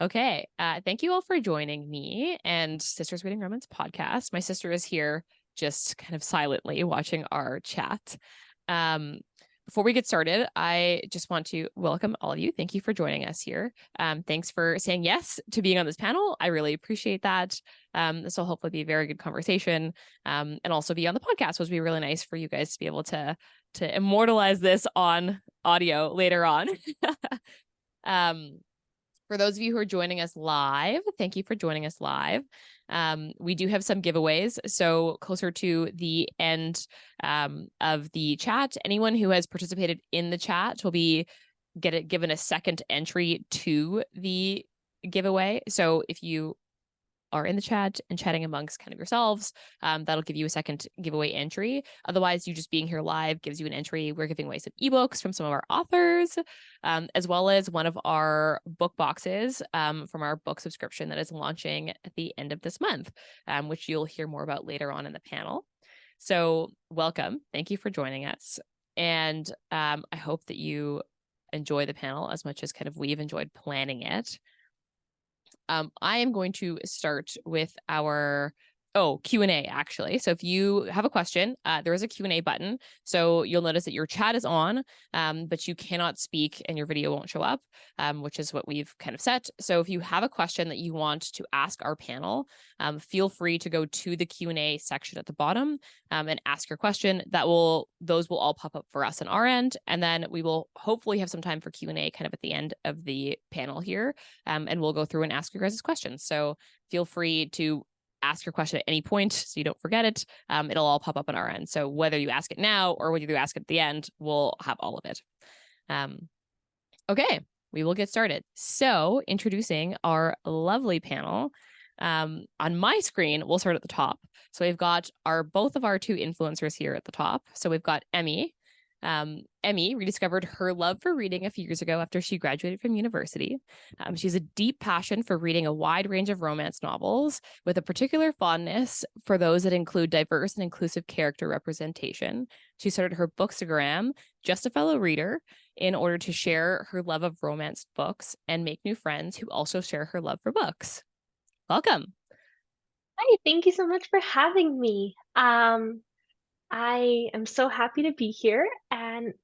Okay. Thank you all for joining me and Sisters Reading Romance podcast. My sister is here just kind of silently watching our chat. Before we get started, I just want to welcome all of you. Thank you for joining us here. Thanks for saying yes to being on this panel. I really appreciate that. This will hopefully be a very good conversation, and also be on the podcast, which would be really nice for you guys to be able to immortalize this on audio later on. For those of you who are joining us live, thank you for joining us live. We do have some giveaways. So closer to the end of the chat, anyone who has participated in the chat will be given a second entry to the giveaway. So if you are in the chat and chatting amongst kind of yourselves, that'll give you a second giveaway entry. Otherwise, you just being here live gives you an entry. We're giving away some ebooks from some of our authors, as well as one of our book boxes from our book subscription that is launching at the end of this month, which you'll hear more about later on in the panel. So welcome. Thank you for joining us. And I hope that you enjoy the panel as much as kind of we've enjoyed planning it. I am going to start with our Q&A, actually. So if you have a question, there is a Q&A button. So you'll notice that your chat is on, but you cannot speak and your video won't show up, which is what we've kind of set. So if you have a question that you want to ask our panel, feel free to go to the Q&A section at the bottom and ask your question. Those will all pop up for us on our end. And then we will hopefully have some time for Q&A kind of at the end of the panel here. And we'll go through and ask your guys' questions. So feel free to ask your question at any point so you don't forget it. It'll all pop up on our end. So whether you ask it now or whether you ask it at the end, we'll have all of it. Okay, we will get started. So introducing our lovely panel. On my screen, we'll start at the top. So we've got both of our two influencers here at the top. So we've got Émie. Émie rediscovered her love for reading a few years ago after she graduated from university. She has a deep passion for reading a wide range of romance novels, with a particular fondness for those that include diverse and inclusive character representation. She started her Bookstagrammer, Just a Fellow Reader, in order to share her love of romance books and make new friends who also share her love for books. Welcome. Hi, thank you so much for having me. I am so happy to be here, and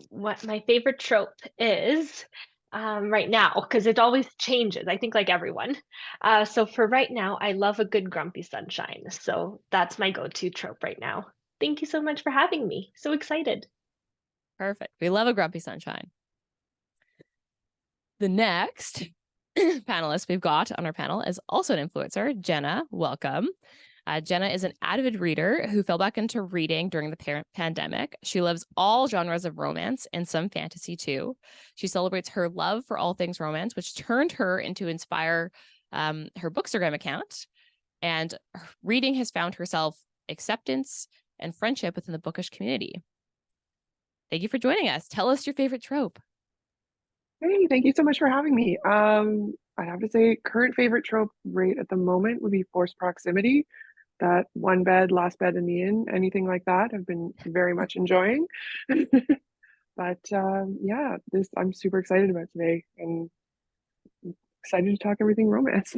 what my favorite trope is right now, because it always changes. I think like everyone. So for right now, I love a good grumpy sunshine. So that's my go-to trope right now. Thank you so much for having me. So excited. Perfect. We love a grumpy sunshine. The next panelist we've got on our panel is also an influencer, Jenna. Welcome. Jenna is an avid reader who fell back into reading during the pandemic. She loves all genres of romance and some fantasy too. She celebrates her love for all things romance, which turned her into inspire her Bookstagram account. And reading has found herself acceptance and friendship within the bookish community. Thank you for joining us. Tell us your favorite trope. Hey, thank you so much for having me. I'd have to say current favorite trope right at the moment would be forced proximity. That one bed, last bed in the inn, anything like that, I've been very much enjoying. But yeah, I'm super excited about today and excited to talk everything romance.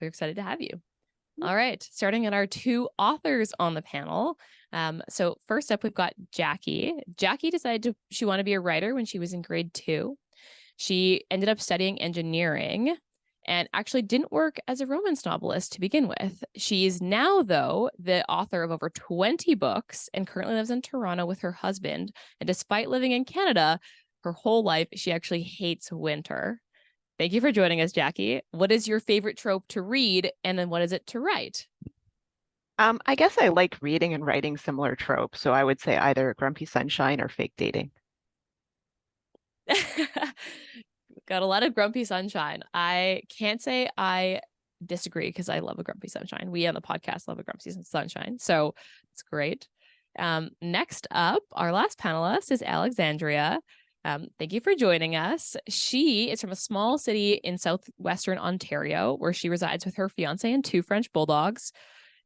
We're excited to have you. All right, starting at our two authors on the panel. So first up, we've got Jackie. Jackie decided she wanted to be a writer when she was in grade 2. She ended up studying engineering and actually didn't work as a romance novelist to begin with. She's now, though, the author of over 20 books and currently lives in Toronto with her husband. And despite living in Canada her whole life, she actually hates winter. Thank you for joining us, Jackie. What is your favorite trope to read, and then what is it to write? I guess I like reading and writing similar tropes, so I would say either grumpy sunshine or fake dating. Got a lot of grumpy sunshine. I can't say I disagree because I love a grumpy sunshine. We on the podcast love a grumpy sunshine, so it's great. Next up, our last panelist is Alexandria. Thank you for joining us. She is from a small city in Southwestern Ontario, where she resides with her fiance and 2 French bulldogs.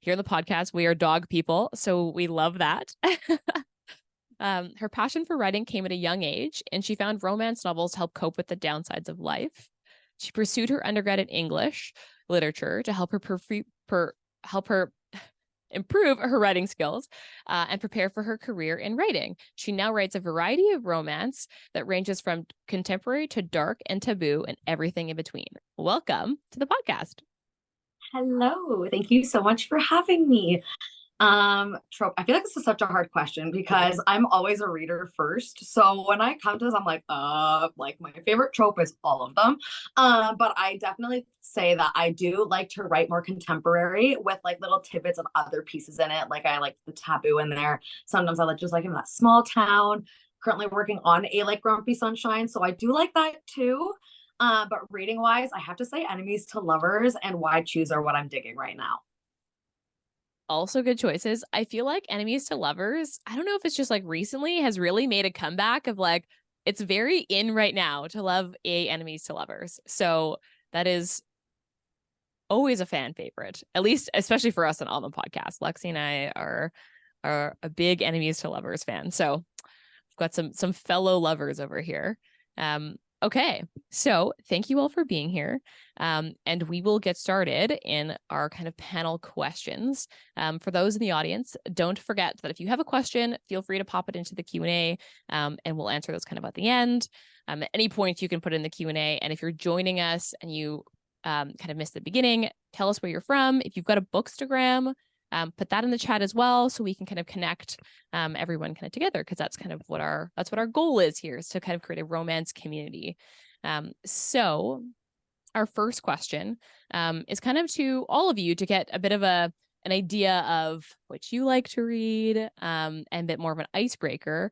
Here on the podcast, we are dog people, so we love that. Her passion for writing came at a young age, and she found romance novels help cope with the downsides of life. She pursued her undergrad in English literature to help her improve her writing skills and prepare for her career in writing. She now writes a variety of romance that ranges from contemporary to dark and taboo and everything in between. Welcome to the podcast. Hello, thank you so much for having me. Trope. I feel like this is such a hard question because I'm always a reader first. So when I come to this, I'm like my favorite trope is all of them. But I definitely say that I do like to write more contemporary with like little tidbits of other pieces in it. Like I like the taboo in there. Sometimes I like just like in that small town. Currently working on a like Grumpy Sunshine, so I do like that too. But reading wise, I have to say Enemies to Lovers and Why Choose are what I'm digging right now. Also good choices. I feel like Enemies to Lovers, I don't know if it's just like recently has really made a comeback of like, it's very in right now to love a Enemies to Lovers. So that is always a fan favorite, at least, especially for us on the podcast. Lexi and I are a big Enemies to Lovers fan. So I've got some fellow lovers over here. Okay, so thank you all for being here. And we will get started in our kind of panel questions. For those in the audience, don't forget that if you have a question, feel free to pop it into the Q&A, and we'll answer those kind of at the end. At any point, you can put in the Q&A. And if you're joining us and you kind of missed the beginning, tell us where you're from. If you've got a Bookstagram, put that in the chat as well, so we can kind of connect everyone kind of together, because that's kind of what our goal is here, is to kind of create a romance community. So our first question is kind of to all of you to get a bit of an idea of what you like to read, and a bit more of an icebreaker.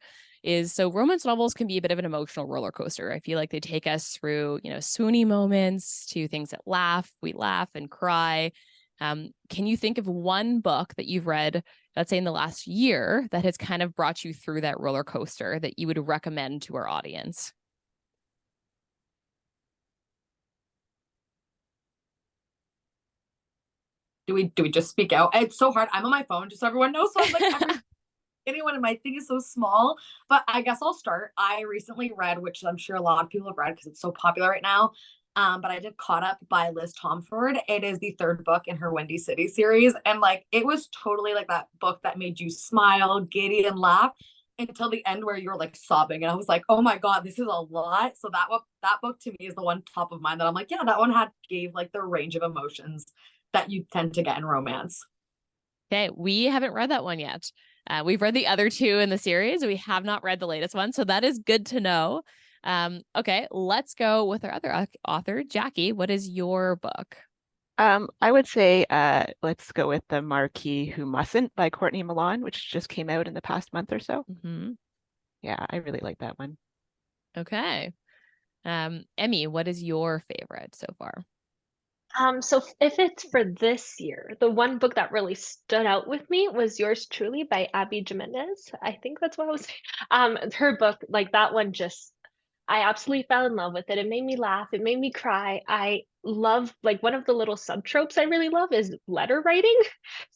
So romance novels can be a bit of an emotional roller coaster. I feel like they take us through, swoony moments to things that we laugh and cry. Can you think of one book that you've read, let's say in the last year, that has kind of brought you through that roller coaster that you would recommend to our audience? Do we just speak out? It's so hard. I'm on my phone, just so everyone knows. So I'm like, anyone in my thing is so small. But I guess I'll start. I recently read, which I'm sure a lot of people have read because it's so popular right now. But I did Caught Up by Liz Tomford. It is the third book in her Windy City series. And like, it was totally like that book that made you smile, giddy, and laugh until the end where you're like sobbing. And I was like, oh my God, this is a lot. So that book to me is the one top of mind that I'm like, yeah, that one gave like the range of emotions that you tend to get in romance. Okay, we haven't read that one yet. We've read the other two in the series. We have not read the latest one. So that is good to know. Okay, let's go with our other author, Jackie. What is your book? I would say let's go with The Marquis Who Mustn't by Courtney Milan, which just came out in the past month or so. Mm-hmm. Yeah, I really like that one. Okay. Émie, what is your favorite so far? So if it's for this year, the one book that really stood out with me was Yours Truly by Abby Jimenez. I think that's what I was saying. Her book, like that one, I absolutely fell in love with it. It made me laugh. It made me cry. I love, like, one of the little subtropes I really love is letter writing.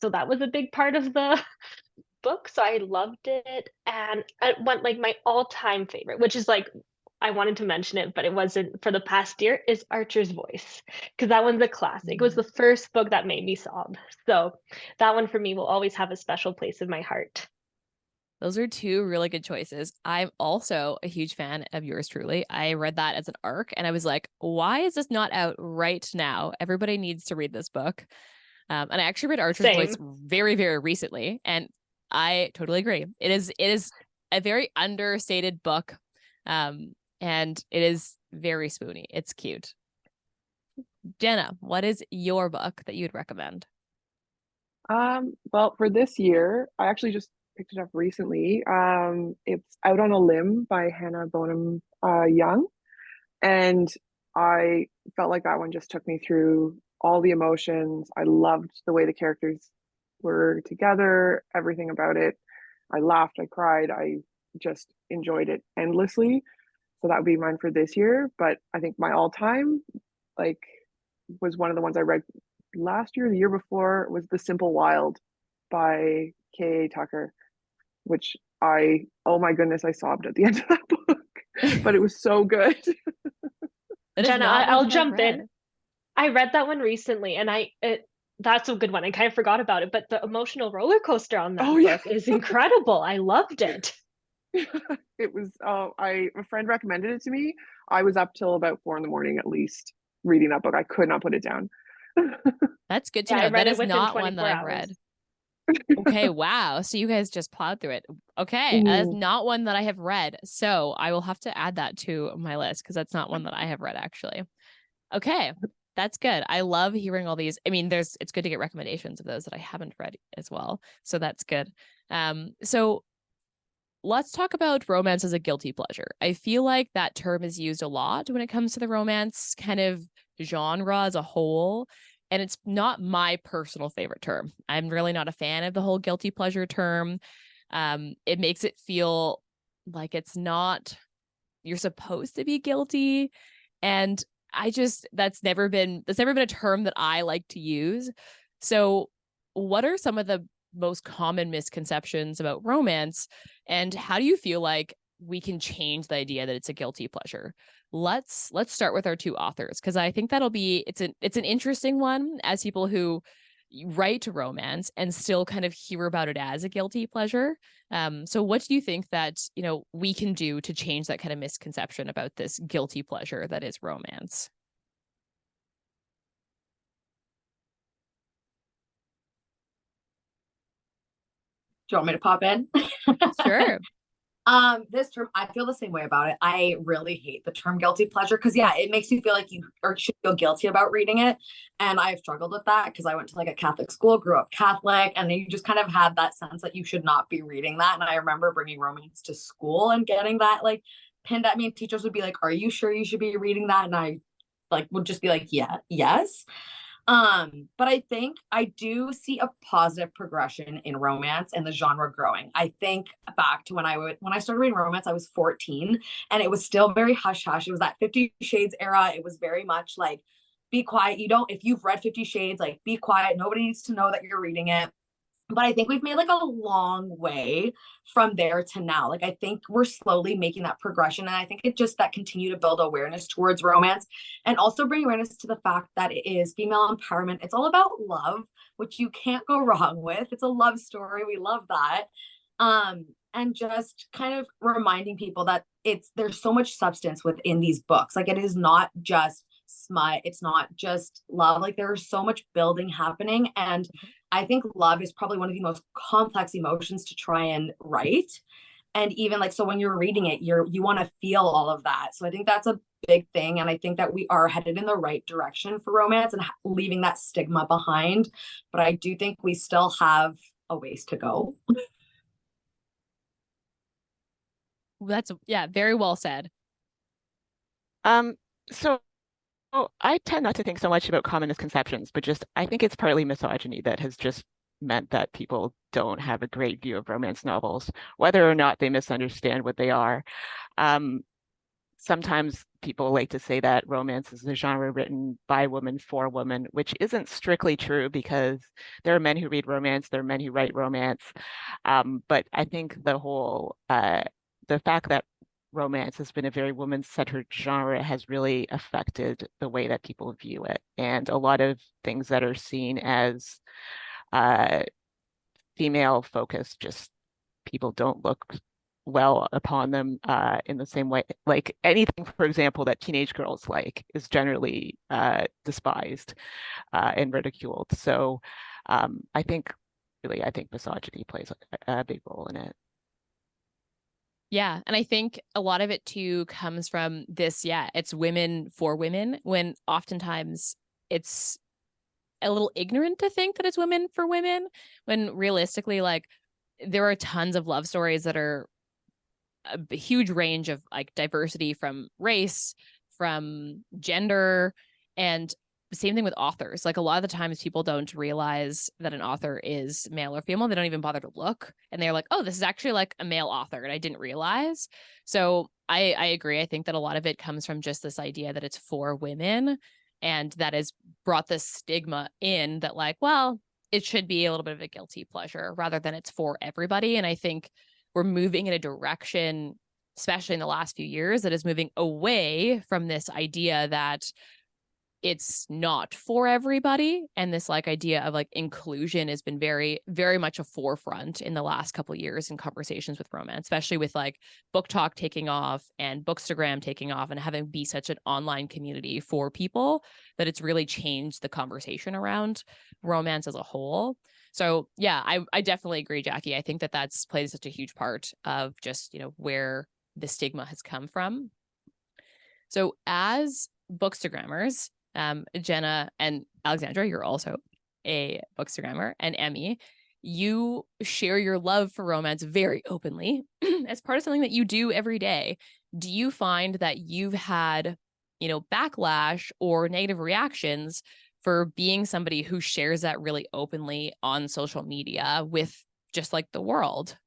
So that was a big part of the book. So I loved it. And one, like, my all-time favorite, which is like, I wanted to mention it, but it wasn't for the past year, is Archer's Voice, because that one's a classic. It was the first book that made me sob. So that one for me will always have a special place in my heart. Those are two really good choices. I'm also a huge fan of Yours Truly. I read that as an ARC and I was like, why is this not out right now? Everybody needs to read this book. And I actually read Archer's Voice very, very recently, and I totally agree. It is a very understated book. And it is very spoony. It's cute. Jenna, what is your book that you'd recommend? Well, for this year, I actually just picked it up recently. It's Out on a Limb by Hannah Bonham Young. And I felt like that one just took me through all the emotions. I loved the way the characters were together, everything about it. I laughed, I cried, I just enjoyed it endlessly. So that would be mine for this year. But I think my all-time, like, was one of the ones I read last year, the year before, was The Simple Wild by K.A. Tucker, which oh my goodness, I sobbed at the end of that book, but it was so good. That is Jenna, not one I'll that I've jump in. read. I read that one recently, and that's a good one. I kind of forgot about it, but the emotional roller coaster on that Oh yeah. book is incredible. I loved it. It was, a friend recommended it to me. I was up till about 4 a.m. at least reading that book. I could not put it down. That's good to Yeah, I know. read That it is within not one that 24 I've hours. read. Okay, wow. So you guys just plowed through it. Okay, that's Mhm. not one that I have read. So I will have to add that to my list because that's not one that I have read actually. Okay, that's good. I love hearing all these. I mean, it's good to get recommendations of those that I haven't read as well. So that's good. So let's talk about romance as a guilty pleasure. I feel like that term is used a lot when it comes to the romance kind of genre as a whole. And it's not my personal favorite term. I'm really not a fan of the whole guilty pleasure term. It makes it feel like it's not, you're supposed to be guilty. And that's never been a term that I like to use. So what are some of the most common misconceptions about romance, and how do you feel like we can change the idea that it's a guilty pleasure? Let's start with our two authors, because I think it's an interesting one as people who write romance and still kind of hear about it as a guilty pleasure. So what do you think that, we can do to change that kind of misconception about this guilty pleasure that is romance? Do you want me to pop in? Sure. This term, I feel the same way about it. I really hate the term guilty pleasure because yeah, it makes you feel like you or should feel guilty about reading it. And I've struggled with that because I went to like a Catholic school, grew up Catholic, and you just kind of had that sense that you should not be reading that. And I remember bringing romance to school and getting that like pinned at me, and teachers would be like, "Are you sure you should be reading that?" And I like would just be like, "Yeah, yes." But I think I do see a positive progression in romance and the genre growing. I think back to when I started reading romance, I was 14 and it was still very hush hush. It was that 50 Shades era. It was very much like, be quiet. If you've read 50 Shades, like be quiet. Nobody needs to know that you're reading it. But I think we've made like a long way from there to now. Like I think we're slowly making that progression, and I think it just that continue to build awareness towards romance and also bring awareness to the fact that it is female empowerment. It's all about love, which you can't go wrong with. It's a love story. We love that. And just kind of reminding people that there's so much substance within these books. Like it is not just smut, it's not just love. Like there's so much building happening, and I think love is probably one of the most complex emotions to try and write. And even like, so when you're reading it, you want to feel all of that. So I think that's a big thing. And I think that we are headed in the right direction for romance and leaving that stigma behind. But I do think we still have a ways to go. Yeah, very well said. So I tend not to think so much about common misconceptions, but just I think it's partly misogyny that has just meant that people don't have a great view of romance novels, whether or not they misunderstand what they are. Sometimes people like to say that romance is a genre written by women for women, which isn't strictly true because there are men who read romance, there are men who write romance. But I think the fact that romance has been a very woman-centered genre has really affected the way that people view it. And a lot of things that are seen as female focused, just people don't look well upon them in the same way. Like anything, for example, that teenage girls like is generally despised and ridiculed. So I think misogyny plays a big role in it. Yeah. And I think a lot of it too comes from this. Yeah, it's women for women, when oftentimes it's a little ignorant to think that it's women for women, when realistically, like, there are tons of love stories that are a huge range of like diversity from race, from gender, and the same thing with authors. Like a lot of the times people don't realize that an author is male or female. They don't even bother to look, and they're like, oh, this is actually like a male author, and I didn't realize. So I agree. I think that a lot of it comes from just this idea that it's for women, and that has brought this stigma in that, like, well, it should be a little bit of a guilty pleasure rather than it's for everybody. And I think we're moving in a direction, especially in the last few years, that is moving away from this idea that it's not for everybody. And this like idea of like inclusion has been very, very much a forefront in the last couple of years in conversations with romance, especially with like Book Talk taking off and Bookstagram taking off and having be such an online community for people, that it's really changed the conversation around romance as a whole. So yeah, I definitely agree, Jackie. I think that that's played such a huge part of just, you know, where the stigma has come from. So as Bookstagrammers, Jenna and Alexandra, you're also a Bookstagrammer, and Émie, you share your love for romance very openly as part of something that you do every day. Do you find that you've had, you know, backlash or negative reactions for being somebody who shares that really openly on social media with just like the world?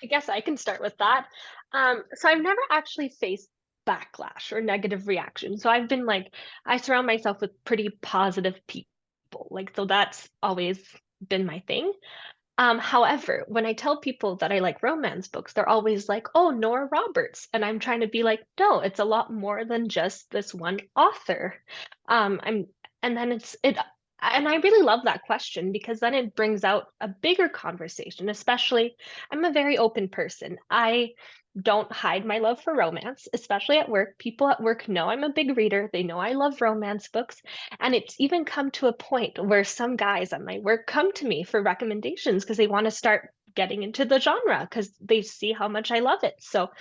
I guess I can start with that. So I've never actually faced backlash or negative reaction. So I've been like, I surround myself with pretty positive people. Like, so that's always been my thing. However, when I tell people that I like romance books, they're always like, "Oh, Nora Roberts," and I'm trying to be like, "No, it's a lot more than just this one author." I'm, and then and I really love that question because then it brings out a bigger conversation. Especially, I'm a very open person. I don't hide my love for romance, especially at work. People at work know I'm a big reader. They know I love romance books. And it's even come to a point where some guys at my work come to me for recommendations because they want to start getting into the genre because they see how much I love it. So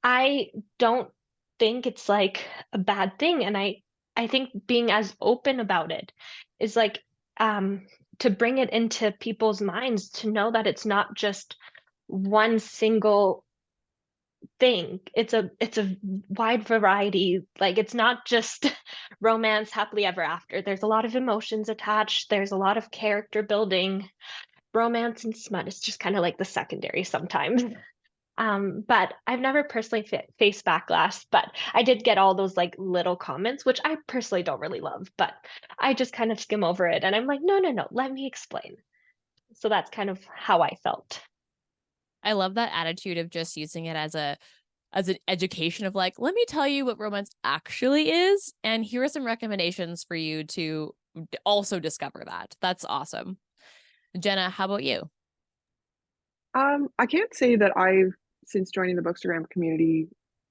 I don't think it's like a bad thing. And I think being as open about it is like to bring it into people's minds to know that it's not just one single thing. It's a wide variety. Like, it's not just romance happily ever after. There's a lot of emotions attached. There's a lot of character building. Romance and smut is just kind of like the secondary sometimes. But I've never personally faced backlash, but I did get all those like little comments, which I personally don't really love, but I just kind of skim over it and I'm like, no, no, no, let me explain. So that's kind of how I felt. I love that attitude of just using it as an education of like, let me tell you what romance actually is, and here are some recommendations for you to also discover that. That's awesome. Jenna, how about you? I can't say that I've, since joining the Bookstagram community,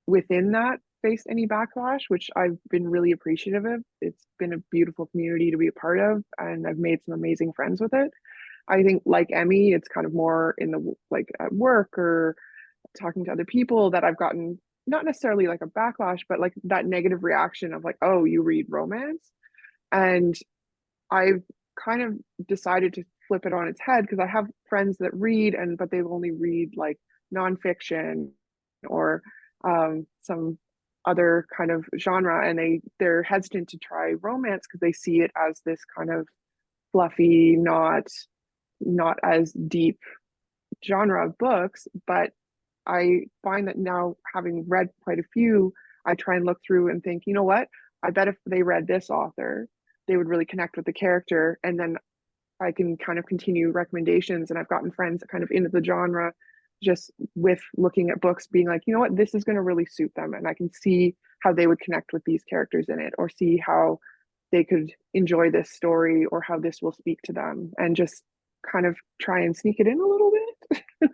within that faced any backlash, which I've been really appreciative of. It's been a beautiful community to be a part of, and I've made some amazing friends with it. I think, like Émie, it's kind of more in the like at work or talking to other people that I've gotten not necessarily like a backlash, but like that negative reaction of like, oh, you read romance. And I've kind of decided to flip it on its head because I have friends that read but they only read like nonfiction or some other kind of genre, and they're hesitant to try romance because they see it as this kind of fluffy, not as deep genre of books. But I find that now, having read quite a few, I try and look through and think, you know what? I bet if they read this author, they would really connect with the character. And then I can kind of continue recommendations. And I've gotten friends kind of into the genre just with looking at books, being like, you know what? This is going to really suit them. And I can see how they would connect with these characters in it, or see how they could enjoy this story, or how this will speak to them, and just kind of try and sneak it in a little bit.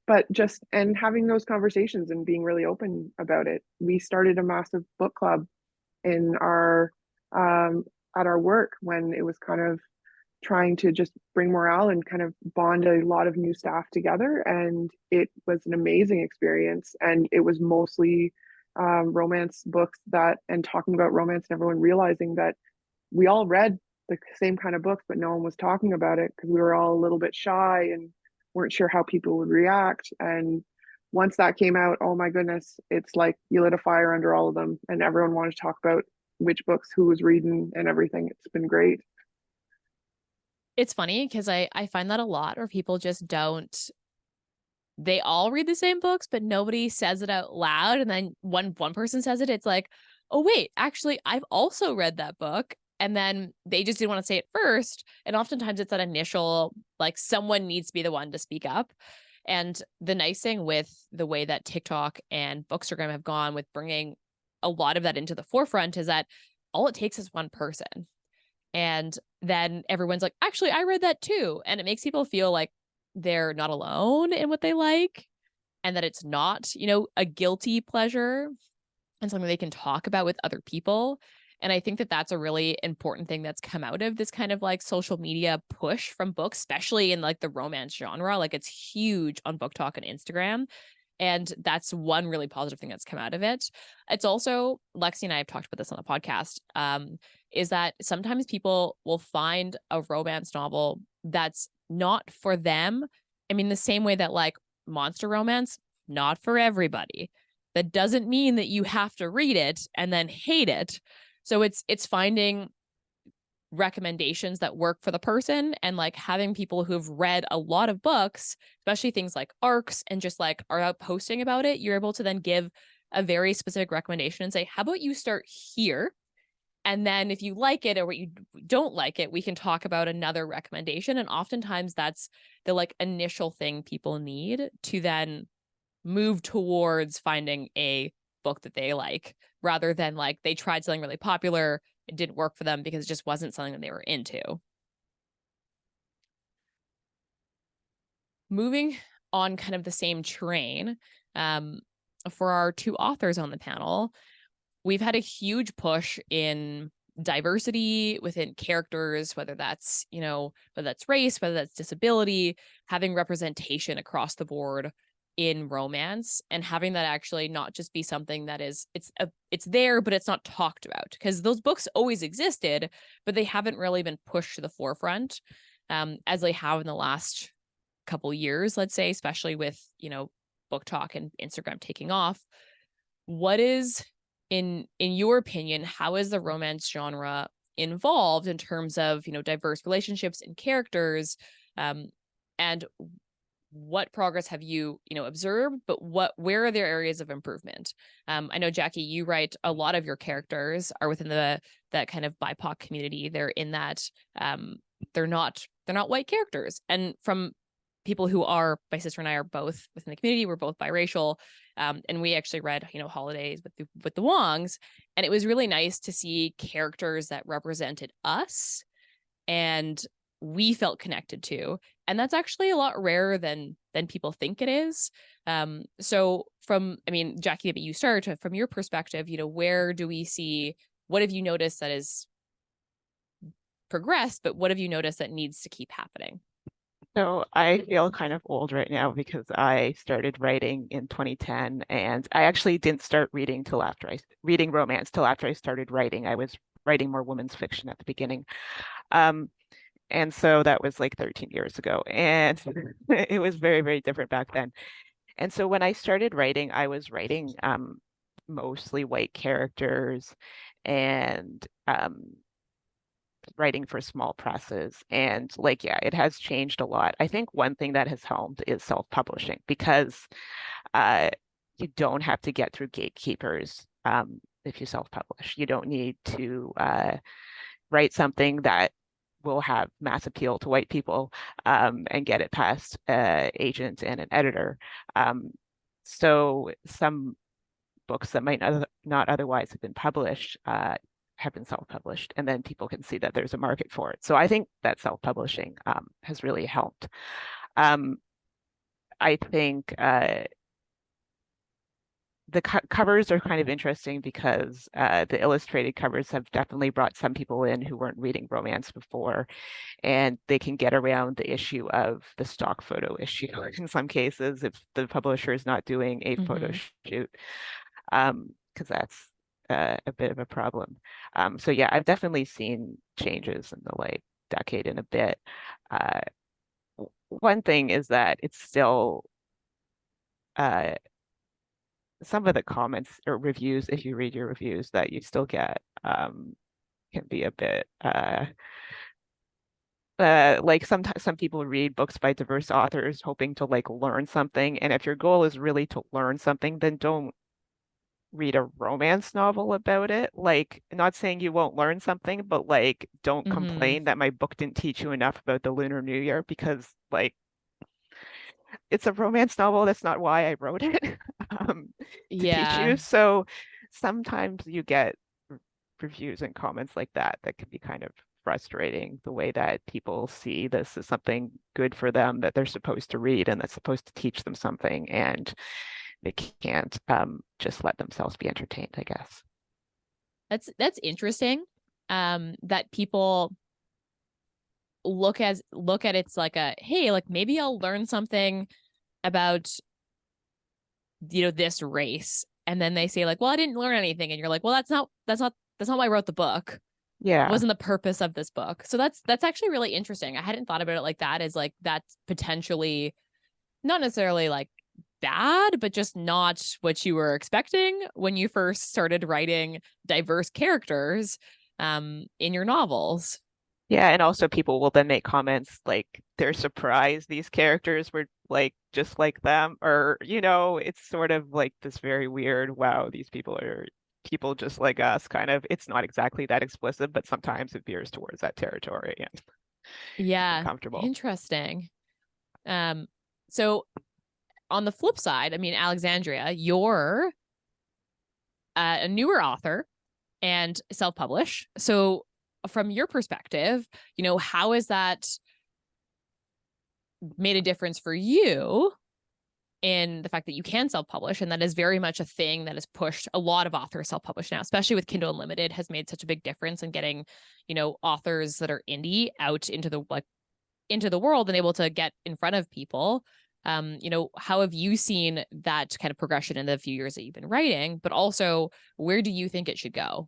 But just, and having those conversations and being really open about it. We started a massive book club in our at our work when it was kind of trying to just bring morale and kind of bond a lot of new staff together, and it was an amazing experience. And it was mostly romance books, that, and talking about romance, and everyone realizing that we all read the same kind of books, but no one was talking about it because we were all a little bit shy and weren't sure how people would react. And once that came out, oh my goodness, it's like you lit a fire under all of them, and everyone wanted to talk about which books, who was reading, and everything. It's been great. It's funny because I find that a lot, where people just don't, they all read the same books, but nobody says it out loud. And then one person says it, it's like, oh wait, actually, I've also read that book. And then they just didn't want to say it first. And oftentimes it's that initial, like, someone needs to be the one to speak up. And the nice thing with the way that TikTok and Bookstagram have gone with bringing a lot of that into the forefront is that all it takes is one person. And then everyone's like, actually, I read that too. And it makes people feel like they're not alone in what they like, and that it's not, a guilty pleasure and something they can talk about with other people. And I think that that's a really important thing that's come out of this kind of like social media push from books, especially in like the romance genre. Like, it's huge on Book Talk and Instagram. And that's one really positive thing that's come out of it. It's also, Lexi and I have talked about this on the podcast, is that sometimes people will find a romance novel that's not for them. I mean, the same way that like monster romance, not for everybody. That doesn't mean that you have to read it and then hate it. So it's finding recommendations that work for the person, and like having people who've read a lot of books, especially things like arcs, and just like are out posting about it. You're able to then give a very specific recommendation and say, how about you start here? And then if you like it or what you don't like it, we can talk about another recommendation. And oftentimes that's the like initial thing people need to then move towards finding a book that they like, rather than like they tried something really popular, it didn't work for them because it just wasn't something that they were into. Moving on kind of the same train, for our two authors on the panel, we've had a huge push in diversity within characters, whether that's, whether that's race, whether that's disability, having representation across the board in romance, and having that actually not just be something that is it's there, but it's not talked about, because those books always existed, but they haven't really been pushed to the forefront as they have in the last couple years, let's say, especially with, Book Talk and Instagram taking off. What is, in your opinion, how is the romance genre involved in terms of, diverse relationships and characters, and what progress have you, observed, but where are there areas of improvement? I know, Jackie, you write a lot of your characters are within that kind of BIPOC community. They're in that, they're not white characters. And from people who are, my sister and I are both within the community, we're both biracial. And we actually read, Holidays with the Wongs. And it was really nice to see characters that represented us and we felt connected to. And that's actually a lot rarer than people think it is. So Jackie, maybe you start from your perspective, where do we see, what have you noticed that is progressed, but what have you noticed that needs to keep happening? So I feel kind of old right now because I started writing in 2010, and I actually didn't start reading romance till after I started writing. I was writing more women's fiction at the beginning. And so that was like 13 years ago, and it was very, very different back then. And so when I started writing, I was writing mostly white characters, and writing for small presses. And like, yeah, it has changed a lot. I think one thing that has helped is self-publishing, because you don't have to get through gatekeepers if you self-publish. You don't need to write something that will have mass appeal to white people and get it past agent and an editor. So some books that might not otherwise have been published have been self-published, and then people can see that there's a market for it. So I think that self-publishing has really helped. I think the covers are kind of interesting because the illustrated covers have definitely brought some people in who weren't reading romance before, and they can get around the issue of the stock photo issue in some cases if the publisher is not doing a photo shoot, because that's a bit of a problem. So yeah, I've definitely seen changes in the like decade and a bit. One thing is that it's still some of the comments or reviews, if you read your reviews, that you still get can be a bit like sometimes some people read books by diverse authors hoping to like learn something, and if your goal is really to learn something, then don't read a romance novel about it. Like, not saying you won't learn something, but like, don't complain that my book didn't teach you enough about the Lunar New Year, because like, it's a romance novel. That's not why I wrote it, to teach Yeah. you. So sometimes you get reviews and comments like that can be kind of frustrating, the way that people see this as something good for them that they're supposed to read and that's supposed to teach them something, and they can't just let themselves be entertained, I guess. That's interesting. That people look at it's like a, hey, like maybe I'll learn something about, you know, this race, and then they say like, well, I didn't learn anything, and you're like, well, that's not why I wrote the book. Yeah. Wasn't the purpose of this book. So that's actually really interesting. I hadn't thought about it like that, as like that's potentially not necessarily like bad, but just not what you were expecting when you first started writing diverse characters in your novels. Yeah, and also people will then make comments like they're surprised these characters were like just like them, or you know, it's sort of like this very weird, wow, these people are people just like us kind of. It's not exactly that explicit, but sometimes it veers towards that territory and Yeah, uncomfortable. interesting. So on the flip side, I mean, Alexandria, you're a newer author and self-publish. So from your perspective, you know, how has that made a difference for you in the fact that you can self-publish? And that is very much a thing that has pushed a lot of authors self-publish now, especially with Kindle Unlimited, has made such a big difference in getting, you know, authors that are indie out into the world and able to get in front of people. You know, how have you seen that kind of progression in the few years that you've been writing, but also where do you think it should go?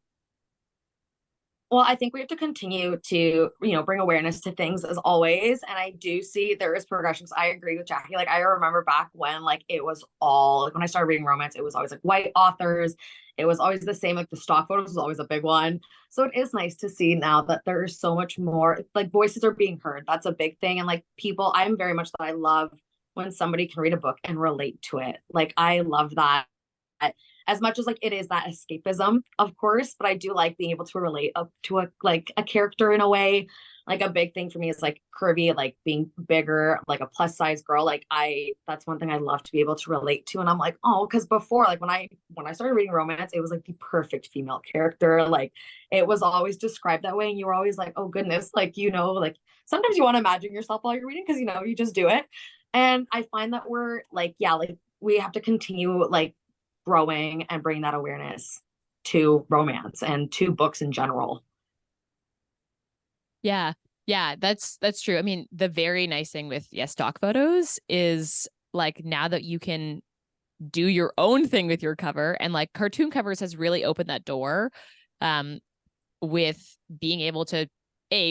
Well, I think we have to continue to, bring awareness to things as always. And I do see there is progressions. I agree with Jackie. Like, I remember back when, like, it was all, like, when I started reading romance, it was always like white authors. It was always the same. Like, the stock photos was always a big one. So it is nice to see now that there is so much more, like, voices are being heard. That's a big thing. And like, people, I'm very much that I love when somebody can read a book and relate to it. Like, I love that. As much as like it is that escapism, of course, but I do like being able to relate up to a character in a way. Like, a big thing for me is like curvy, like being bigger, like a plus size girl. Like, that's one thing I love to be able to relate to. And I'm like, oh, because before, like when I started reading romance, it was like the perfect female character. Like, it was always described that way, and you were always like, oh goodness, like, like sometimes you want to imagine yourself while you're reading, because you just do it. And I find that we're like, yeah, like we have to continue like growing and bringing that awareness to romance and to books in general. Yeah. Yeah, that's true. I mean, the very nice thing with stock photos is like now that you can do your own thing with your cover, and like cartoon covers has really opened that door with being able to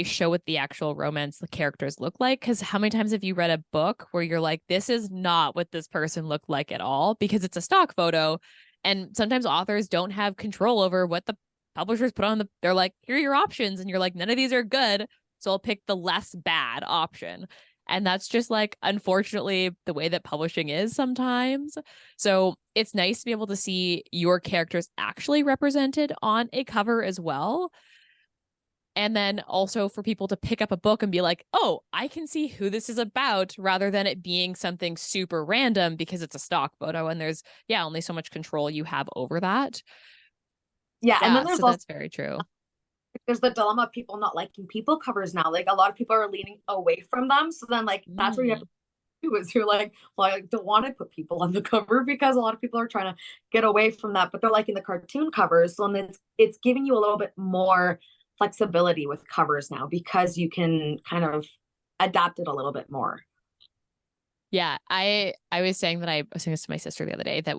show what the actual romance the characters look like. Because how many times have you read a book where you're like, this is not what this person looked like at all, because it's a stock photo, and sometimes authors don't have control over what the publishers put on they're like, here are your options, and you're like, none of these are good, so I'll pick the less bad option. And that's just like, unfortunately, the way that publishing is sometimes. So it's nice to be able to see your characters actually represented on a cover as well. And then also for people to pick up a book and be like, oh, I can see who this is about, rather than it being something super random because it's a stock photo and there's, only so much control you have over that. Yeah. And then so that's very true. There's the dilemma of people not liking people covers now. Like, a lot of people are leaning away from them. So then like, that's where you have to do, is you're like, well, I don't want to put people on the cover, because a lot of people are trying to get away from that, but they're liking the cartoon covers. So then it's giving you a little bit more flexibility with covers now, because you can kind of adapt it a little bit more. Yeah, I was saying that I was saying this to my sister the other day, that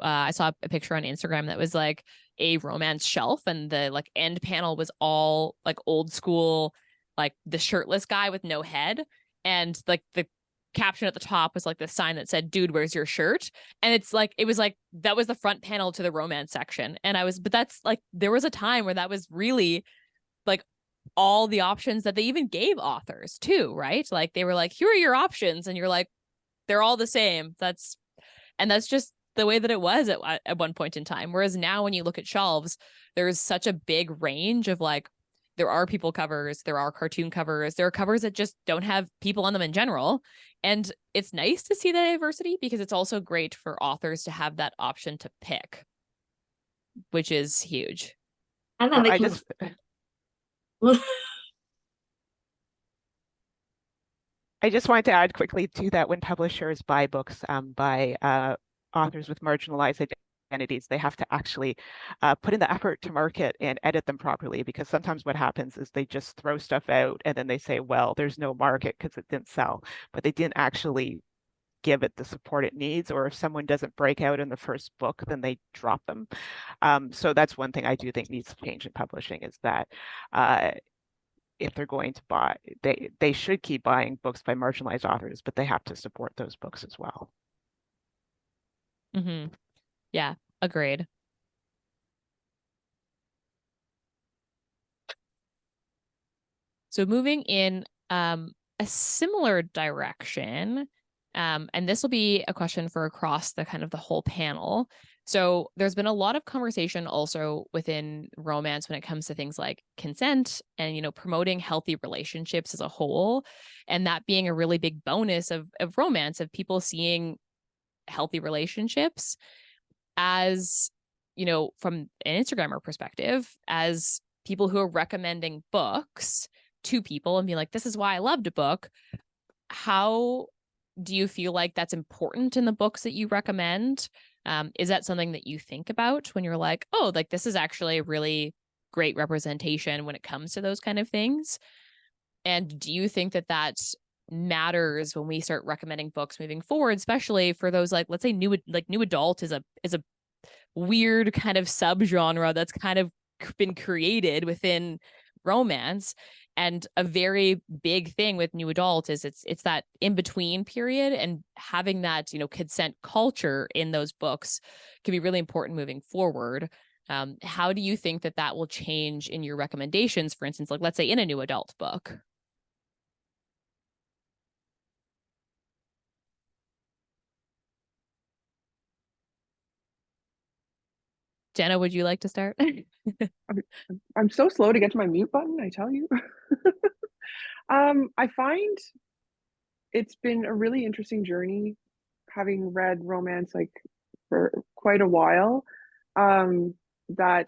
I saw a picture on Instagram that was like a romance shelf, and the like end panel was all like old school, like the shirtless guy with no head, and like the caption at the top was like the sign that said, dude, where's your shirt? And it was like that was the front panel to the romance section. And but that's like, there was a time where that was really like all the options that they even gave authors too, right? Like they were like, here are your options, and you're like, they're all the same. That's the way that it was at one point in time. Whereas now when you look at shelves, there's such a big range of like, there are people covers, there are cartoon covers, there are covers that just don't have people on them in general. And it's nice to see the diversity because it's also great for authors to have that option to pick, which is huge. And then Well, they can. I just wanted to add quickly to that when publishers buy books by authors with marginalized identities, they have to actually put in the effort to market and edit them properly, because sometimes what happens is they just throw stuff out and then they say, well, there's no market because it didn't sell, but they didn't actually give it the support it needs. Or if someone doesn't break out in the first book, then they drop them. So that's one thing I do think needs to change in publishing, is that if they're going to buy, they should keep buying books by marginalized authors, but they have to support those books as well. Mm-hmm. Yeah, agreed. So moving in a similar direction, and this will be a question for across the kind of the whole panel. So there's been a lot of conversation also within romance when it comes to things like consent and, you know, promoting healthy relationships as a whole, and that being a really big bonus of romance, of people seeing healthy relationships as, you know, from an Instagrammer perspective, as people who are recommending books to people and be like, this is why I loved a book. How do you feel like that's important in the books that you recommend? Is that something that you think about when you're like, oh, like this is actually a really great representation when it comes to those kind of things? And do you think that that matters when we start recommending books moving forward, especially for those, like, let's say new adult is a weird kind of subgenre that's kind of been created within romance. And a very big thing with new adult is it's that in between period, and having that, you know, consent culture in those books can be really important moving forward. How do you think that that will change in your recommendations, for instance, like let's say in a new adult book? Jenna, would you like to start? I'm so slow to get to my mute button, I tell you. I find it's been a really interesting journey, having read romance like for quite a while, that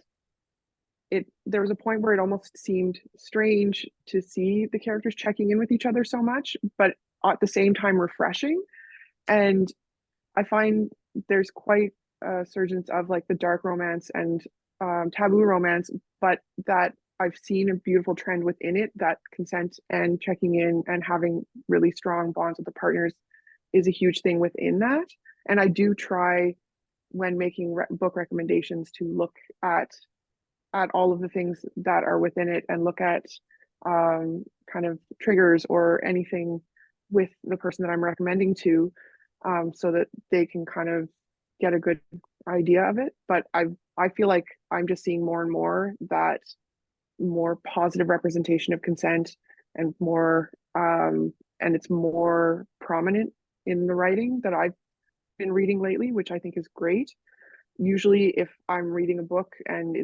there was a point where it almost seemed strange to see the characters checking in with each other so much, but at the same time refreshing. And I find there's quite a surgence of like the dark romance and taboo romance, but that I've seen a beautiful trend within it, that consent and checking in and having really strong bonds with the partners is a huge thing within that. And I do try, when making book recommendations, to look at all of the things that are within it and look at kind of triggers or anything with the person that I'm recommending to, so that they can kind of get a good idea of it. But I feel like I'm just seeing more and more that more positive representation of consent, and more and it's more prominent in the writing that I've been reading lately, which I think is great. Usually if I'm reading a book and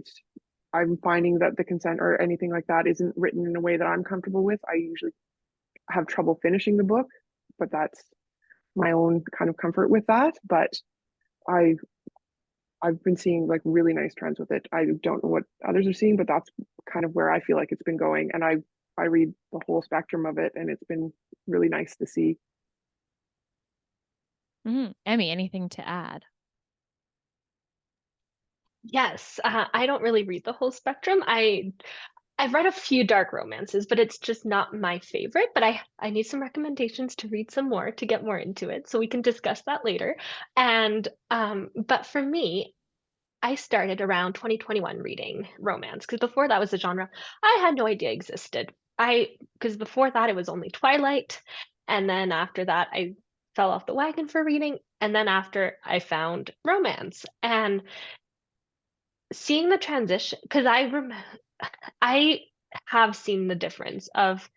I'm finding that the consent or anything like that isn't written in a way that I'm comfortable with, I usually have trouble finishing the book, but that's my own kind of comfort with that. But I've been seeing like really nice trends with it. I don't know what others are seeing, but that's kind of where I feel like it's been going. And I read the whole spectrum of it, and it's been really nice to see. Émie, anything to add? Yes, I don't really read the whole spectrum. I've read a few dark romances, but it's just not my favorite. But I need some recommendations to read some more to get more into it, so we can discuss that later. And but for me, I started around 2021 reading romance, because before that was a genre I had no idea existed. Because before that it was only Twilight, and then after that I fell off the wagon for reading, and then after I found romance. And seeing the transition, because I have seen the difference of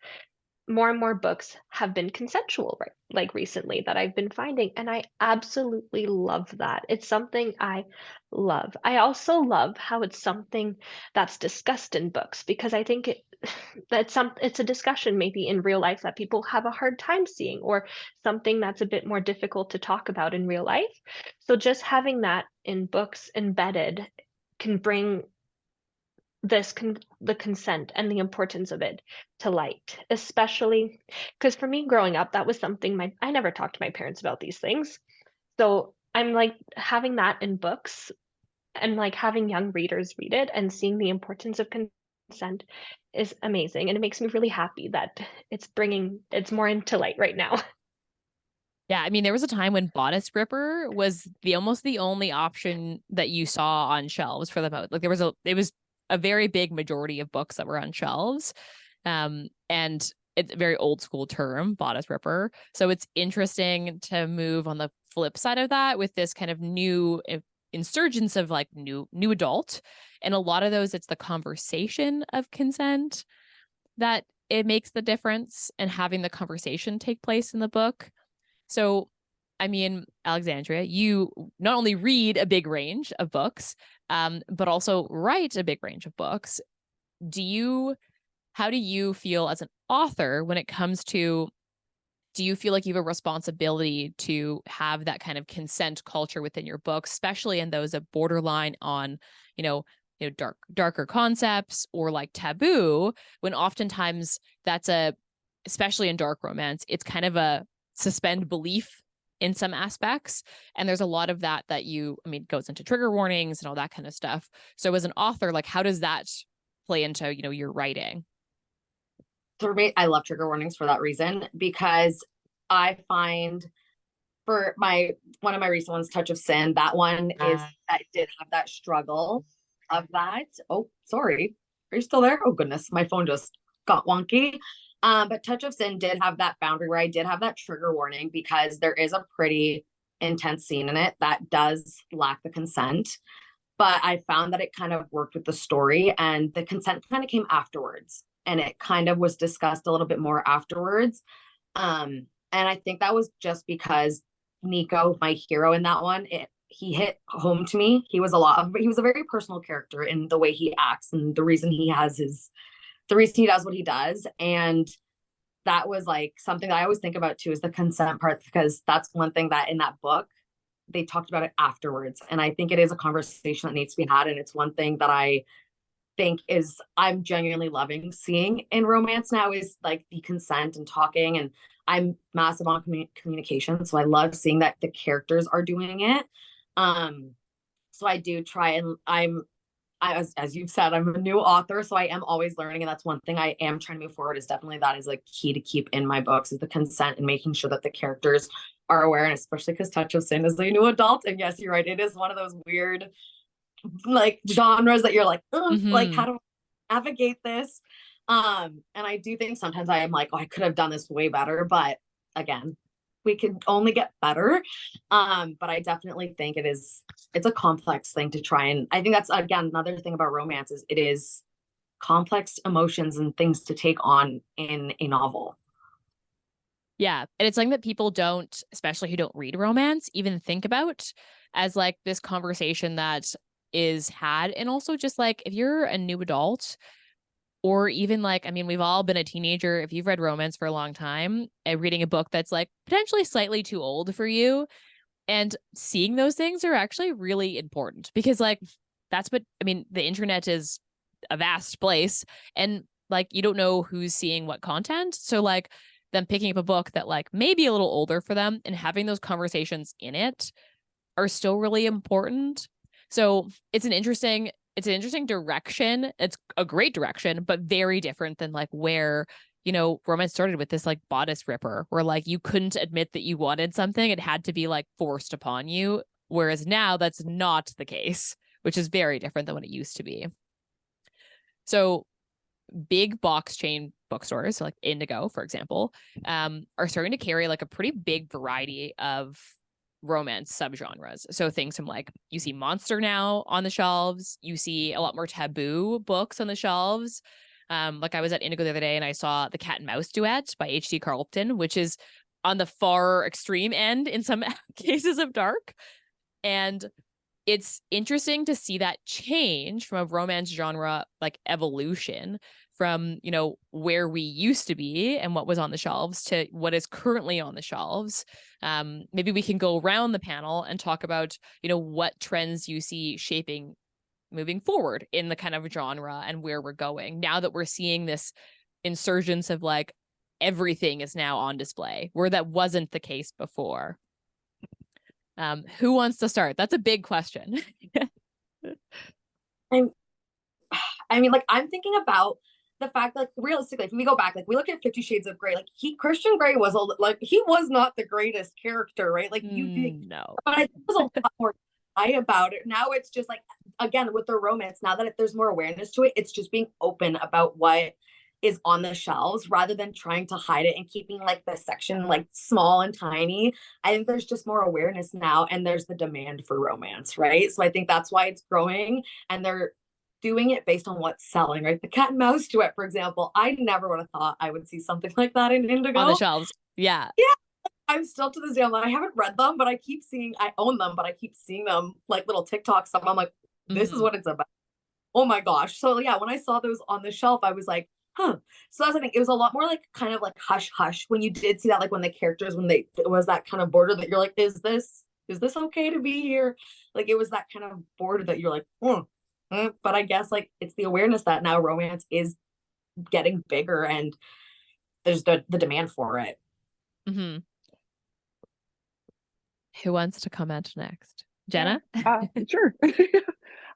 more and more books have been consensual, right? Like recently that I've been finding, and I absolutely love that. It's something I love. I also love how it's something that's discussed in books, because I think it's a discussion maybe in real life that people have a hard time seeing, or something that's a bit more difficult to talk about in real life. So just having that in books embedded can bring the consent and the importance of it to light, especially because for me growing up, that was something I never talked to my parents about these things. So I'm like having that in books, and like having young readers read it and seeing the importance of consent is amazing, and it makes me really happy that it's more into light right now. Yeah, I mean, there was a time when Bodice Ripper was almost the only option that you saw on shelves for the most. Like it was a very big majority of books that were on shelves. And it's a very old school term, Bodice Ripper. So it's interesting to move on the flip side of that with this kind of new insurgence of like new adult. And a lot of those, it's the conversation of consent that it makes the difference, and having the conversation take place in the book. So, I mean, Alexandria, you not only read a big range of books, but also write a big range of books. How do you feel as an author when it comes to, do you feel like you have a responsibility to have that kind of consent culture within your books, especially in those that borderline on, darker concepts, or like taboo, when oftentimes especially in dark romance, it's kind of a suspend belief in some aspects, and there's a lot of that goes into trigger warnings and all that kind of stuff. So as an author, like, how does that play into your writing? For me, I love trigger warnings for that reason, because I find for one of my recent ones, Touch of Sin, that one is that did have that struggle of that. Oh, sorry, are you still there? Oh goodness, my phone just got wonky. But Touch of Sin did have that boundary where I did have that trigger warning, because there is a pretty intense scene in it that does lack the consent. But I found that it kind of worked with the story, and the consent kind of came afterwards, and it kind of was discussed a little bit more afterwards. And I think that was just because Nico, my hero in that one, he hit home to me. He was a very personal character in the way he acts, and the reason he does what he does. And that was like something that I always think about too, is the consent part, because that's one thing that in that book, they talked about it afterwards. And I think it is a conversation that needs to be had. And it's one thing that I think I'm genuinely loving seeing in romance now, is like the consent and talking. And I'm massive on communication. So I love seeing that the characters are doing it. So I do try, and as you've said, I'm a new author, so I am always learning. And that's one thing I am trying to move forward, is definitely that is like key to keep in my books, is the consent and making sure that the characters are aware. And especially because Touch of Sin is a new adult. And yes, you're right, it is one of those weird like genres that you're like, like, how do I navigate this? And I do think sometimes I am like, oh, I could have done this way better. But again, we can only get better. But I definitely think it's a complex thing to try. And I think that's, again, another thing about romance, is it is complex emotions and things to take on in a novel. Yeah. And it's something that people don't, especially who don't read romance, even think about as like this conversation that is had. And also just like, if you're a new adult, or even like, I mean, we've all been a teenager. If you've read romance for a long time and reading a book that's like potentially slightly too old for you, and seeing those things are actually really important, because like, the internet is a vast place, and like, you don't know who's seeing what content. So like, them picking up a book that like maybe a little older for them and having those conversations in it are still really important. So it's an interesting direction. It's a great direction, but very different than like where, romance started with this like Bodice Ripper, where like you couldn't admit that you wanted something. It had to be like forced upon you. Whereas now that's not the case, which is very different than what it used to be. So big box chain bookstores, so like Indigo, for example, are starting to carry like a pretty big variety of romance subgenres. So things from like, you see Monster now on the shelves, you see a lot more Taboo books on the shelves. Like I was at Indigo the other day and I saw The Cat and Mouse Duet by H.D. Carlton, which is on the far extreme end in some cases of dark. And it's interesting to see that change from a romance genre like evolution from, you know, where we used to be and what was on the shelves to what is currently on the shelves. Maybe we can go around the panel and talk about, you know, what trends you see shaping moving forward in the kind of genre and where we're going now that we're seeing this insurgence of like everything is now on display, where that wasn't the case before. Who wants to start? That's a big question. I mean, like, I'm thinking about the fact, like, realistically, if we go back, like, we look at 50 Shades of Grey, like, Christian Grey was he was not the greatest character, right? Like, you think, no, but I think there's a lot more about it. Now it's just like, again, with the romance, now that there's more awareness to it, it's just being open about what is on the shelves rather than trying to hide it and keeping like the section like small and tiny. I think there's just more awareness now and there's the demand for romance, right? So I think that's why it's growing and they're doing it based on what's selling, right? The Cat and Mouse Duet, for example, I never would have thought I would see something like that in Indigo. On the shelves. Yeah. Yeah. I'm still to this day, I haven't read them, but I own them, but I keep seeing them like little TikToks. So I'm like, this is what it's about. Oh my gosh. So yeah, when I saw those on the shelf, I was like, huh. So that's the thing. It was a lot more like kind of like hush hush when you did see that, like when the characters, it was that kind of border that you're like, is this okay to be here? Like it was that kind of border that you're like, but I guess like it's the awareness that now romance is getting bigger and there's the demand for it. Mm-hmm. Who wants to comment next? Jenna? Sure.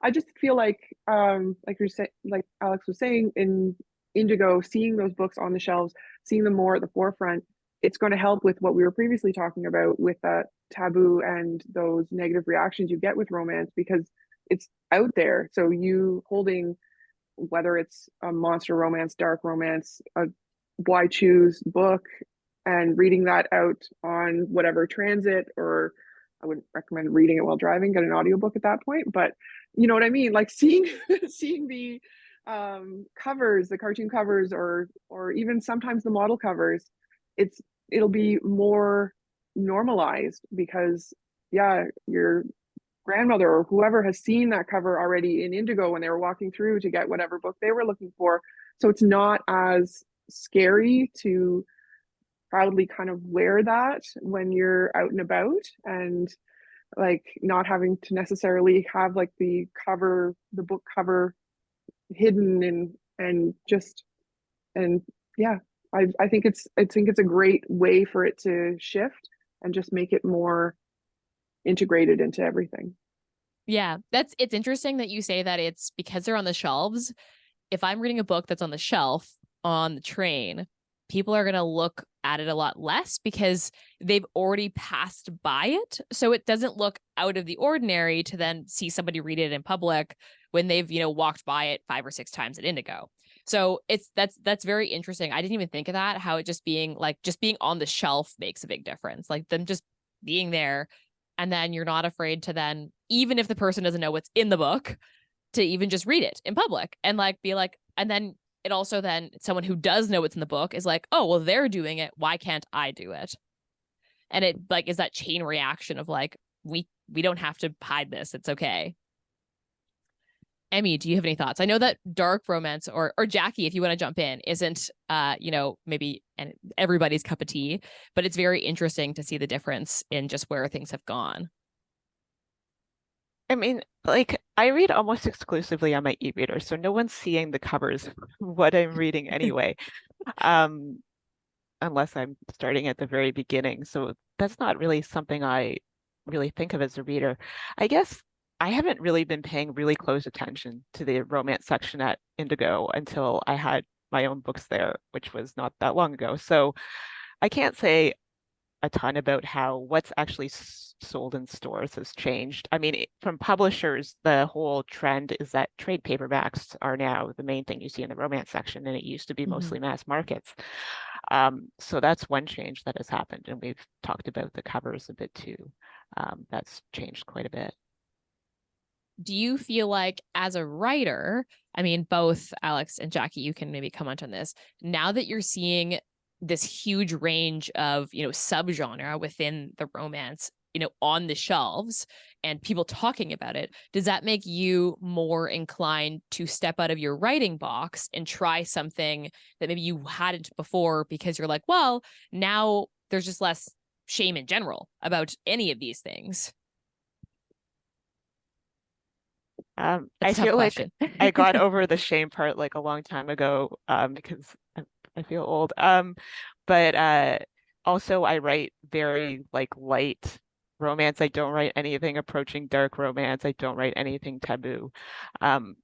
I just feel like you're saying, like Alex was saying, in Indigo, seeing those books on the shelves, seeing them more at the forefront, it's going to help with what we were previously talking about with that taboo and those negative reactions you get with romance, because it's out there. So you holding, whether it's a monster romance, dark romance, a why choose book, and reading that out on whatever transit, or I wouldn't recommend reading it while driving, get an audiobook at that point, but you know what I mean, like seeing the covers, the cartoon covers, or even sometimes the model covers, it'll be more normalized because your grandmother or whoever has seen that cover already in Indigo when they were walking through to get whatever book they were looking for. So it's not as scary to proudly kind of wear that when you're out and about, and like not having to necessarily have like the book cover hidden and yeah, I think it's a great way for it to shift and just make it more integrated into everything. Yeah, it's interesting that you say that it's because they're on the shelves. If I'm reading a book that's on the shelf on the train, people are going to look at it a lot less because they've already passed by it. So it doesn't look out of the ordinary to then see somebody read it in public when they've, you know, walked by it 5 or 6 times at Indigo. So that's very interesting. I didn't even think of that, how it just being on the shelf makes a big difference. Like them just being there, and then you're not afraid to then, even if the person doesn't know what's in the book, to even just read it in public and like be like, and then it also then someone who does know what's in the book is like, oh, well, they're doing it, why can't I do it? And it like is that chain reaction of like, we don't have to hide this, it's okay. Émie, do you have any thoughts? I know that dark romance, or Jackie, if you want to jump in, isn't you know, maybe everybody's cup of tea, but it's very interesting to see the difference in just where things have gone. I mean, like, I read almost exclusively on my e-reader, so no one's seeing the covers of what I'm reading anyway, unless I'm starting at the very beginning. So that's not really something I really think of as a reader. I guess I haven't really been paying really close attention to the romance section at Indigo until I had my own books there, which was not that long ago. So I can't say a ton about how what's actually sold in stores has changed. I mean, from publishers, the whole trend is that trade paperbacks are now the main thing you see in the romance section, and it used to be mostly mass markets. So that's one change that has happened, and we've talked about the covers a bit too. That's changed quite a bit. do you feel like as a writer, I mean, both Alex and Jackie, you can maybe comment on this, now that you're seeing this huge range of, subgenre within the romance, on the shelves and people talking about it, does that make you more inclined to step out of your writing box and try something that maybe you hadn't before because you're like, well, now there's just less shame in general about any of these things? I Tough feel like question. I got over the shame part like a long time ago, because I feel old. But also I write very like light romance. I don't write anything approaching dark romance. I don't write anything taboo. And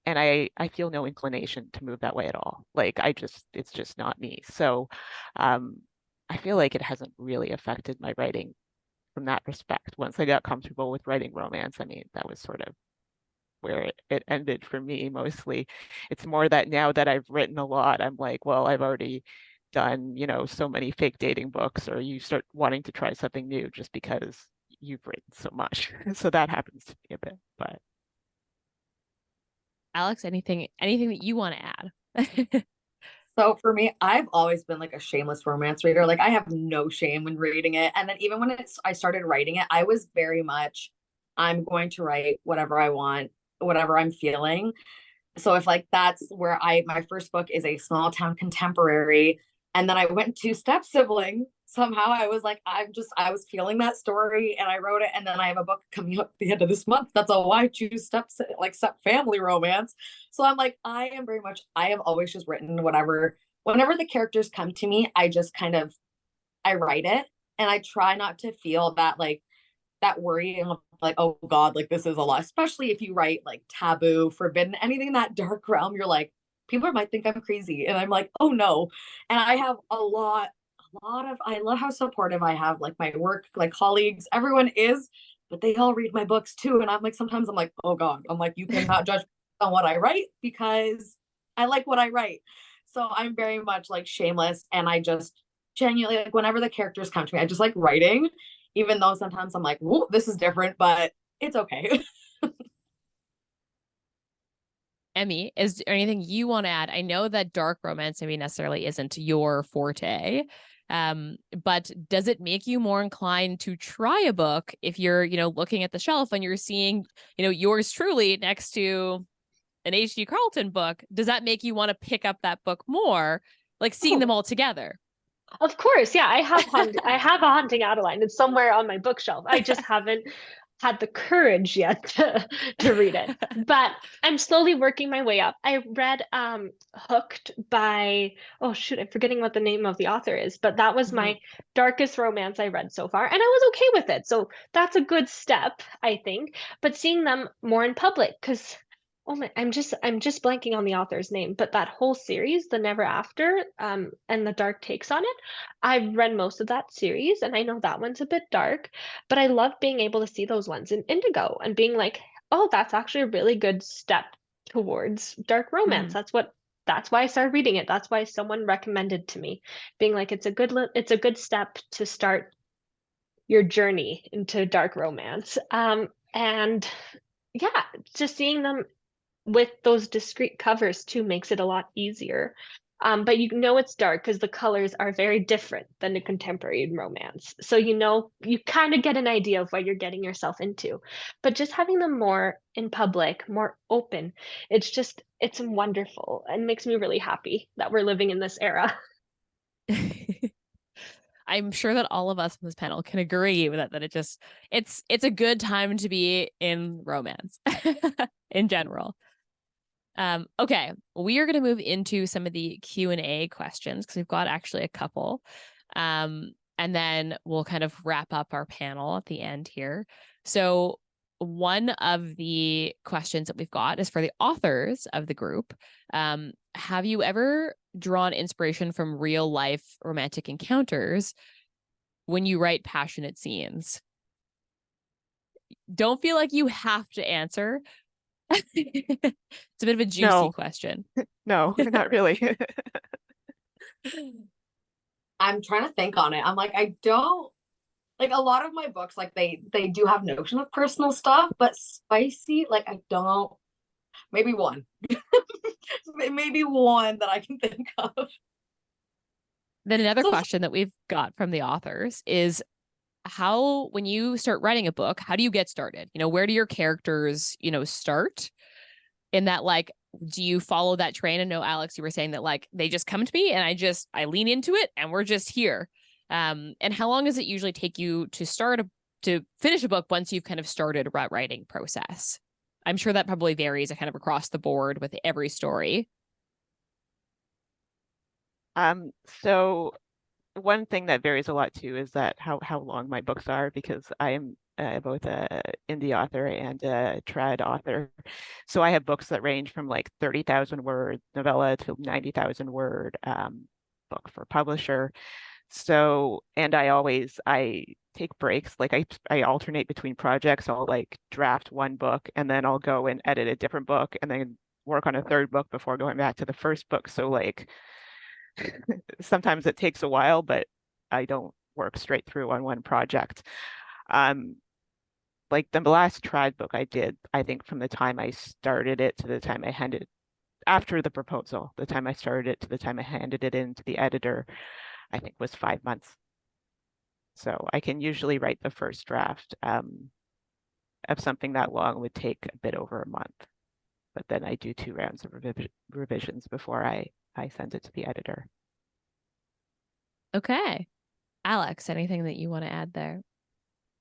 I feel no inclination to move that way at all. Like it's just not me. So I feel like it hasn't really affected my writing from that respect. Once I got comfortable with writing romance, I mean, that was sort of where it ended for me mostly. It's more that now that I've written a lot, I'm like, well, I've already done, so many fake dating books, or you start wanting to try something new just because you've written so much. So that happens to me a bit. But Alex, anything that you want to add? So for me, I've always been like a shameless romance reader. Like I have no shame when reading it. And then even when I started writing it, I was very much, I'm going to write whatever I want, whatever I'm feeling. So if like that's where my first book is a small town contemporary, and then I went to Step Sibling. Somehow I was like, I was feeling that story and I wrote it. And then I have a book coming up at the end of this month. That's a why choose step family romance. So I'm like, I have always just written whenever the characters come to me, I just I write it, and I try not to feel that that worry of like, oh God, like this is a lot, especially if you write like taboo, forbidden, anything in that dark realm, you're like, people might think I'm crazy. And I'm like, oh no. And I have a lot of, I love how supportive I have, like my work, like colleagues, everyone is, but they all read my books too. And I'm like, sometimes I'm like, oh God, I'm like, you cannot judge on what I write because I like what I write. So I'm very much like shameless. And I just genuinely, like whenever the characters come to me, I just like writing, even though sometimes I'm like, whoa, this is different, but it's okay. Émie, is there anything you want to add? I know that dark romance maybe necessarily isn't your forte, but does it make you more inclined to try a book if you're, looking at the shelf and you're seeing, yours truly next to an H.G. Carlton book? Does that make you want to pick up that book more, like seeing them all together? Of course, yeah. I have a Haunting Adeline. It's somewhere on my bookshelf. I just haven't had the courage yet to read it. But I'm slowly working my way up. I read Hooked by, oh shoot, I'm forgetting what the name of the author is, but that was my darkest romance I read so far, and I was okay with it. So that's a good step, I think. But seeing them more in public, because oh my, I'm just blanking on the author's name, but that whole series, The Never After, and the dark takes on it, I've read most of that series, and I know that one's a bit dark, but I love being able to see those ones in Indigo and being like, oh, that's actually a really good step towards dark romance. That's why I started reading it. That's why someone recommended to me, being like, it's a good step to start your journey into dark romance. And yeah, just seeing them with those discrete covers too makes it a lot easier. But it's dark because the colors are very different than a contemporary romance. So you kind of get an idea of what you're getting yourself into. But just having them more in public, more open, it's wonderful and makes me really happy that we're living in this era. I'm sure that all of us on this panel can agree with that it's a good time to be in romance in general. Okay, we are going to move into some of the Q&A questions because we've got actually a couple. And then we'll kind of wrap up our panel at the end here. So one of the questions that we've got is for the authors of the group. Have you ever drawn inspiration from real life romantic encounters when you write passionate scenes? Don't feel like you have to answer. It's a bit of a juicy question. No, not really. I'm trying to think on it. I'm like, I don't like a lot of my books, like they do have notion of personal stuff, but spicy, like I don't, maybe one. Maybe one that I can think of. Then another So question that we've got from the authors is, how, when you start writing a book, how do you get started? Where do your characters, start? In that, like, do you follow that train? And no, Alex, you were saying that like they just come to me and I lean into it and we're just here. And how long does it usually take you to finish a book once you've kind of started a writing process? I'm sure that probably varies kind of across the board with every story. So one thing that varies a lot too is that how long my books are, because I am both a indie author and a trad author. So I have books that range from like 30,000 word novella to 90,000 word book for publisher. So, and I take breaks, like I alternate between projects. I'll like draft one book and then I'll go and edit a different book and then work on a third book before going back to the first book. So like sometimes it takes a while, but I don't work straight through on one project. Like the last trad book I did, I think from the time I started it to the time I handed after the proposal, the time I started it to the time I handed it in to the editor, I think was 5 months. So I can usually write the first draft of something that long would take a bit over a month. But then I do 2 rounds of revisions before I send it to the editor. Okay. Alex, anything that you want to add there?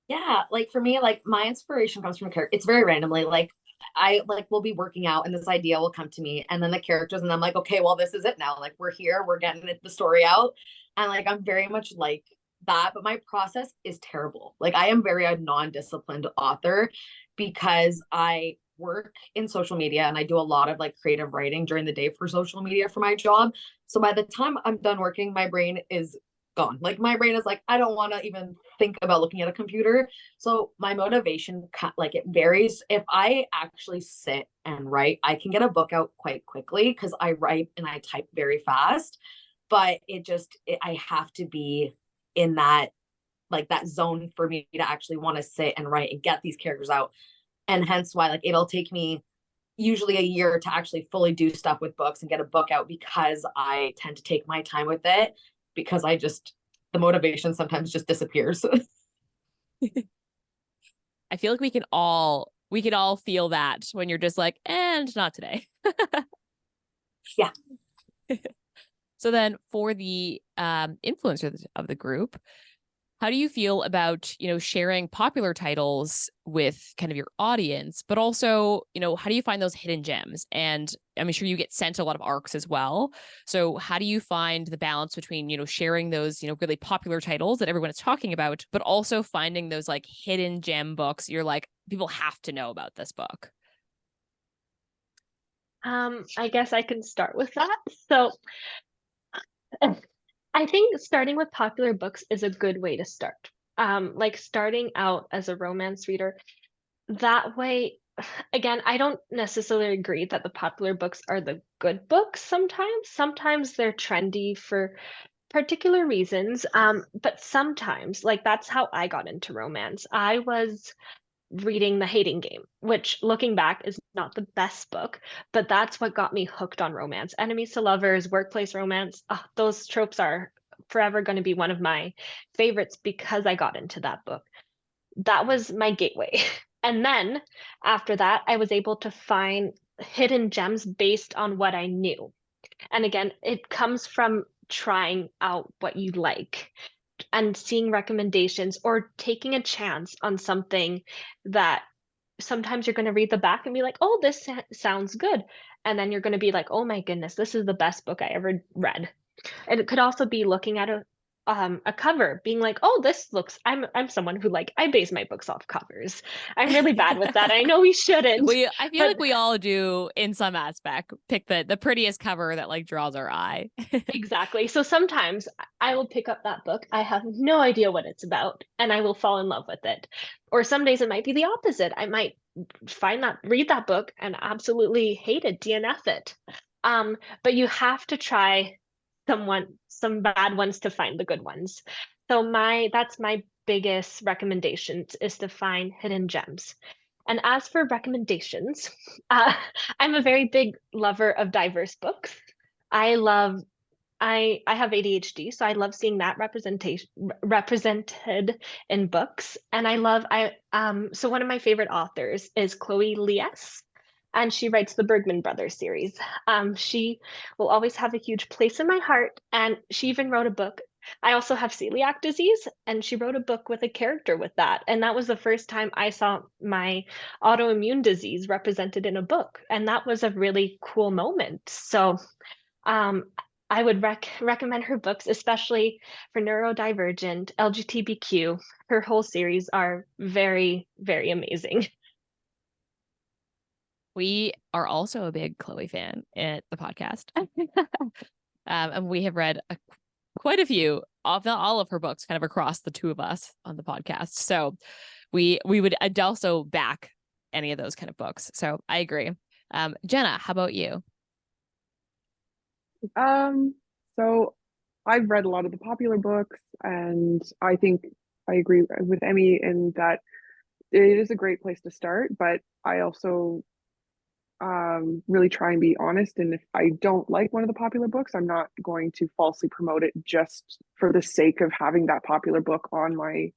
yeah, like for me, like my inspiration comes from a character. It's very randomly. Like I like will be working out and this idea will come to me, and then the characters, and I'm like, okay, well, this is it now. Like we're here, we're getting the story out. And like I'm very much like that, but my process is terrible. Like I am very a non-disciplined author because I work in social media and I do a lot of like creative writing during the day for social media for my job. So by the time I'm done working, my brain is gone. Like my brain is like, I don't want to even think about looking at a computer. So my motivation, like it varies. If I actually sit and write, I can get a book out quite quickly because I write and I type very fast. But I have to be in that like that zone for me to actually want to sit and write and get these characters out. And hence why like it'll take me usually a year to actually fully do stuff with books and get a book out, because I tend to take my time with it, because the motivation sometimes just disappears. I feel like we can all feel that when you're just like, and not today. Yeah. So then for the influencer of the group, how do you feel about, sharing popular titles with kind of your audience, but also, how do you find those hidden gems? And I'm sure you get sent a lot of arcs as well. So how do you find the balance between, sharing those, really popular titles that everyone is talking about, but also finding those like hidden gem books you're like, people have to know about this book? I guess I can start with that. So I think starting with popular books is a good way to start. Like starting out as a romance reader, that way, again, I don't necessarily agree that the popular books are the good books sometimes. Sometimes they're trendy for particular reasons. But sometimes, like that's how I got into romance. I was reading The Hating Game, which looking back is not the best book, but that's what got me hooked on romance. Enemies to lovers, workplace romance, those tropes are forever going to be one of my favorites because I got into that book. That was my gateway. And then after that, I was able to find hidden gems based on what I knew. And again, it comes from trying out what you like and seeing recommendations or taking a chance on something that sometimes you're going to read the back and be like, oh, this sounds good. And then you're going to be like, oh my goodness, this is the best book I ever read. And it could also be looking at a cover, being like, oh, this looks, I'm someone who like, I base my books off covers. I'm really bad with that. I know we shouldn't. I feel like we all do in some aspect, pick the prettiest cover that like draws our eye. Exactly. So sometimes I will pick up that book. I have no idea what it's about, and I will fall in love with it. Or some days it might be the opposite. I might read that book and absolutely hate it, DNF it. But you have to try some bad ones to find the good ones. So that's my biggest recommendations is to find hidden gems. And as for recommendations, I'm a very big lover of diverse books. I love I have ADHD, so I love seeing that represented in books. And so one of my favorite authors is Chloe Lies, and she writes the Bergman Brothers series. She will always have a huge place in my heart, and she even wrote a book. I also have celiac disease, and she wrote a book with a character with that. And that was the first time I saw my autoimmune disease represented in a book, and that was a really cool moment. So um, I would recommend her books, especially for neurodivergent, LGBTQ. Her whole series are very, very amazing. We are also a big Chloe fan at the podcast. And we have read quite a few, all of her books kind of across the two of us on the podcast. So we would also back any of those kind of books. So I agree. Jenna, how about you? So I've read a lot of the popular books, and I think I agree with Émie in that it is a great place to start, but I also really try and be honest. And if I don't like one of the popular books, I'm not going to falsely promote it just for the sake of having that popular book on my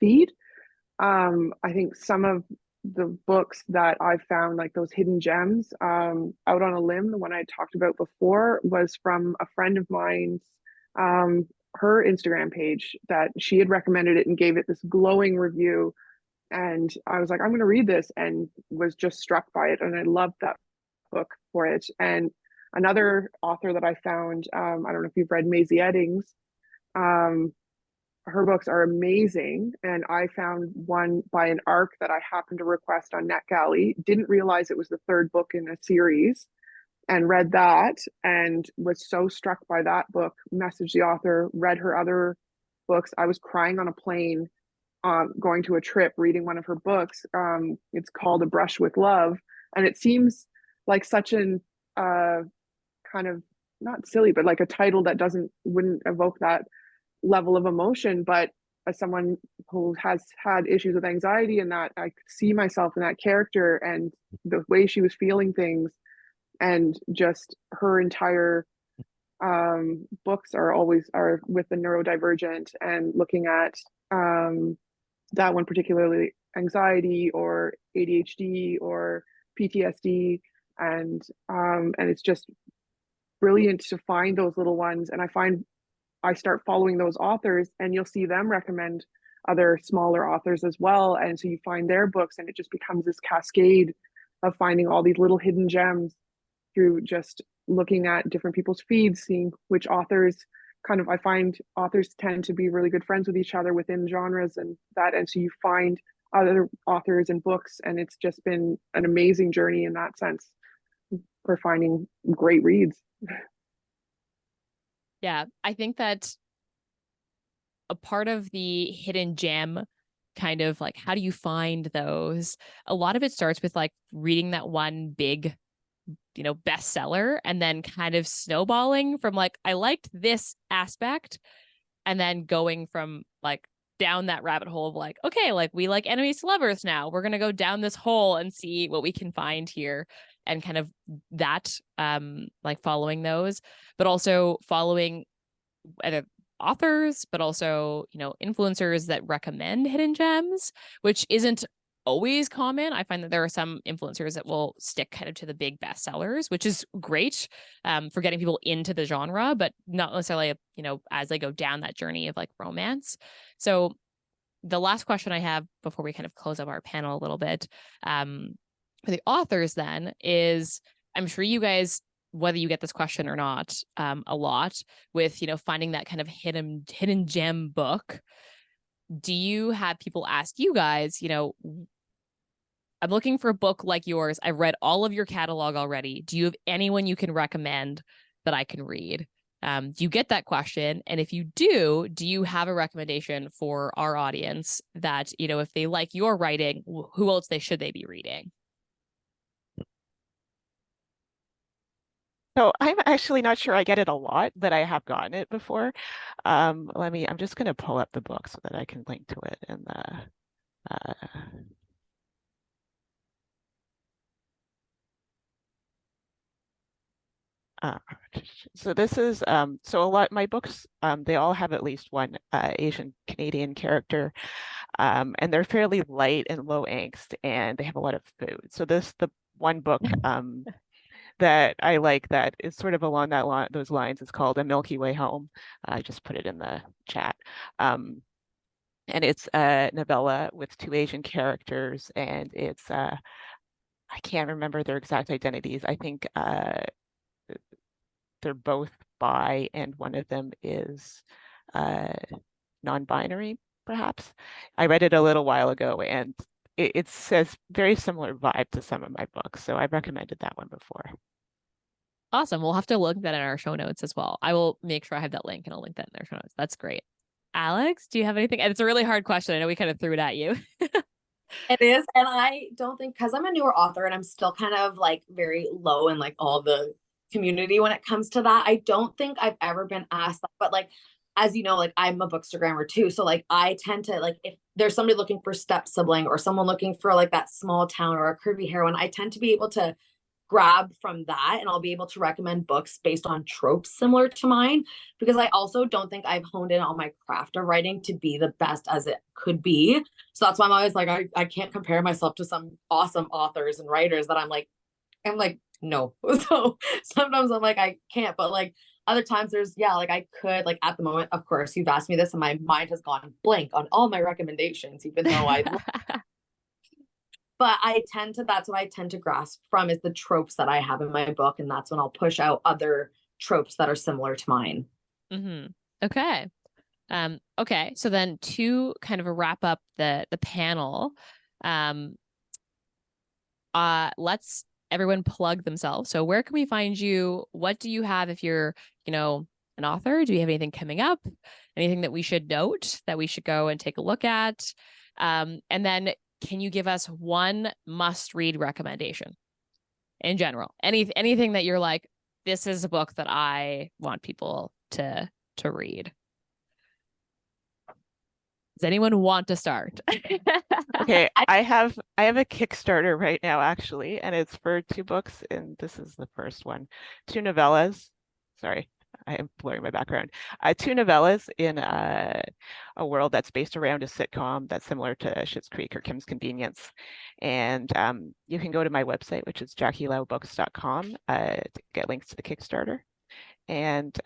feed. I think some of the books that I found, like those hidden gems, out on a limb, the one I talked about before was from a friend of mine's, her Instagram page, that she had recommended it and gave it this glowing review. And I was like, I'm going to read this, and was just struck by it. And I loved that book for it. And another author that I found, I don't know if you've read Maisie Eddings. Her books are amazing, and I found one by an ARC that I happened to request on NetGalley. Didn't realize it was the third book in a series, and read that and was so struck by that book. Messaged the author, read her other books. I was crying on a plane, going to a trip, reading one of her books. It's called A Brush with Love, and it seems like such an kind of, not silly, but like a title that wouldn't evoke that level of emotion. But as someone who has had issues with anxiety, and that I could see myself in that character and the way she was feeling things, and just her entire books are with the neurodivergent, and looking at that one particularly, anxiety or ADHD or PTSD, and it's just brilliant to find those little ones. And I start following those authors, and you'll see them recommend other smaller authors as well. And so you find their books, and it just becomes this cascade of finding all these little hidden gems through just looking at different people's feeds, seeing which authors I find authors tend to be really good friends with each other within genres, and so you find other authors and books, and it's just been an amazing journey in that sense for finding great reads. Yeah, I think that a part of the hidden gem, kind of like, how do you find those? A lot of it starts with like reading that one big, bestseller, and then kind of snowballing from like, I liked this aspect, and then going from like down that rabbit hole of like, okay, like we like enemies to lovers now. We're going to go down this hole and see what we can find here. And kind of that, like following those, but also following other authors, but also, influencers that recommend hidden gems, which isn't always common. I find that there are some influencers that will stick kind of to the big bestsellers, which is great for getting people into the genre, but not necessarily, as they go down that journey of like romance. So the last question I have before we kind of close up our panel a little bit, for the authors then, is, I'm sure you guys, whether you get this question or not, a lot with, finding that kind of hidden gem book. Do you have people ask you guys, I'm looking for a book like yours. I've read all of your catalog already. Do you have anyone you can recommend that I can read? Do you get that question? And if you do you have a recommendation for our audience that, if they like your writing, who else should they be reading? So I'm actually not sure I get it a lot, but I have gotten it before. I'm just going to pull up the book so that I can link to it in the uh, uh, so this is so a lot my books they all have at least one Asian Canadian character, and they're fairly light and low angst, and they have a lot of food. So the one book that I like that is sort of along those lines is called A Milky Way Home. I just put it in the chat. And it's a novella with two Asian characters, and it's I can't remember their exact identities. I think they're both bi, and one of them is uh, non-binary, perhaps. I read it a little while ago, and it says very similar vibe to some of my books, so I've recommended that one before. Awesome. We'll have to link that in our show notes as well. I will make sure I have that link and I'll link that in our show notes. That's great. Alex, do you have anything? And it's a really hard question. I know we kind of threw it at you. It is, and I don't think, because I'm a newer author and I'm still kind of like very low in like all the community when it comes to that. I don't think I've ever been asked that, but like, as you know, like I'm a bookstagrammer too, so like I tend to, like, if there's somebody looking for step sibling or someone looking for like that small town or a curvy heroine, I tend to be able to grab from that, and I'll be able to recommend books based on tropes similar to mine, because I also don't think I've honed in on my craft of writing to be the best as it could be. So that's why I'm always like, I can't compare myself to some awesome authors and writers that I'm like, no. So sometimes I'm like, I can't, but like other times there's, yeah, like I could, like at the moment, of course, you've asked me this and my mind has gone blank on all my recommendations, even though but that's what I tend to grasp from, is the tropes that I have in my book. And that's when I'll push out other tropes that are similar to mine. Mm-hmm. Okay. Okay. So then to kind of wrap up the panel, let's everyone plug themselves. So where can we find you? What do you have if you're, an author? Do you have anything coming up? Anything that we should note that we should go and take a look at? And then can you give us one must-read recommendation in general? Anything that you're like, this is a book that I want people to read. Does anyone want to start? Okay, I have a Kickstarter right now actually, and it's for two books, and this is the first one. Two novellas. Sorry, I am blurring my background. Two novellas in a world that's based around a sitcom that's similar to Schitt's Creek or Kim's Convenience. And you can go to my website, which is JackieLauBooks.com, to get links to the Kickstarter. And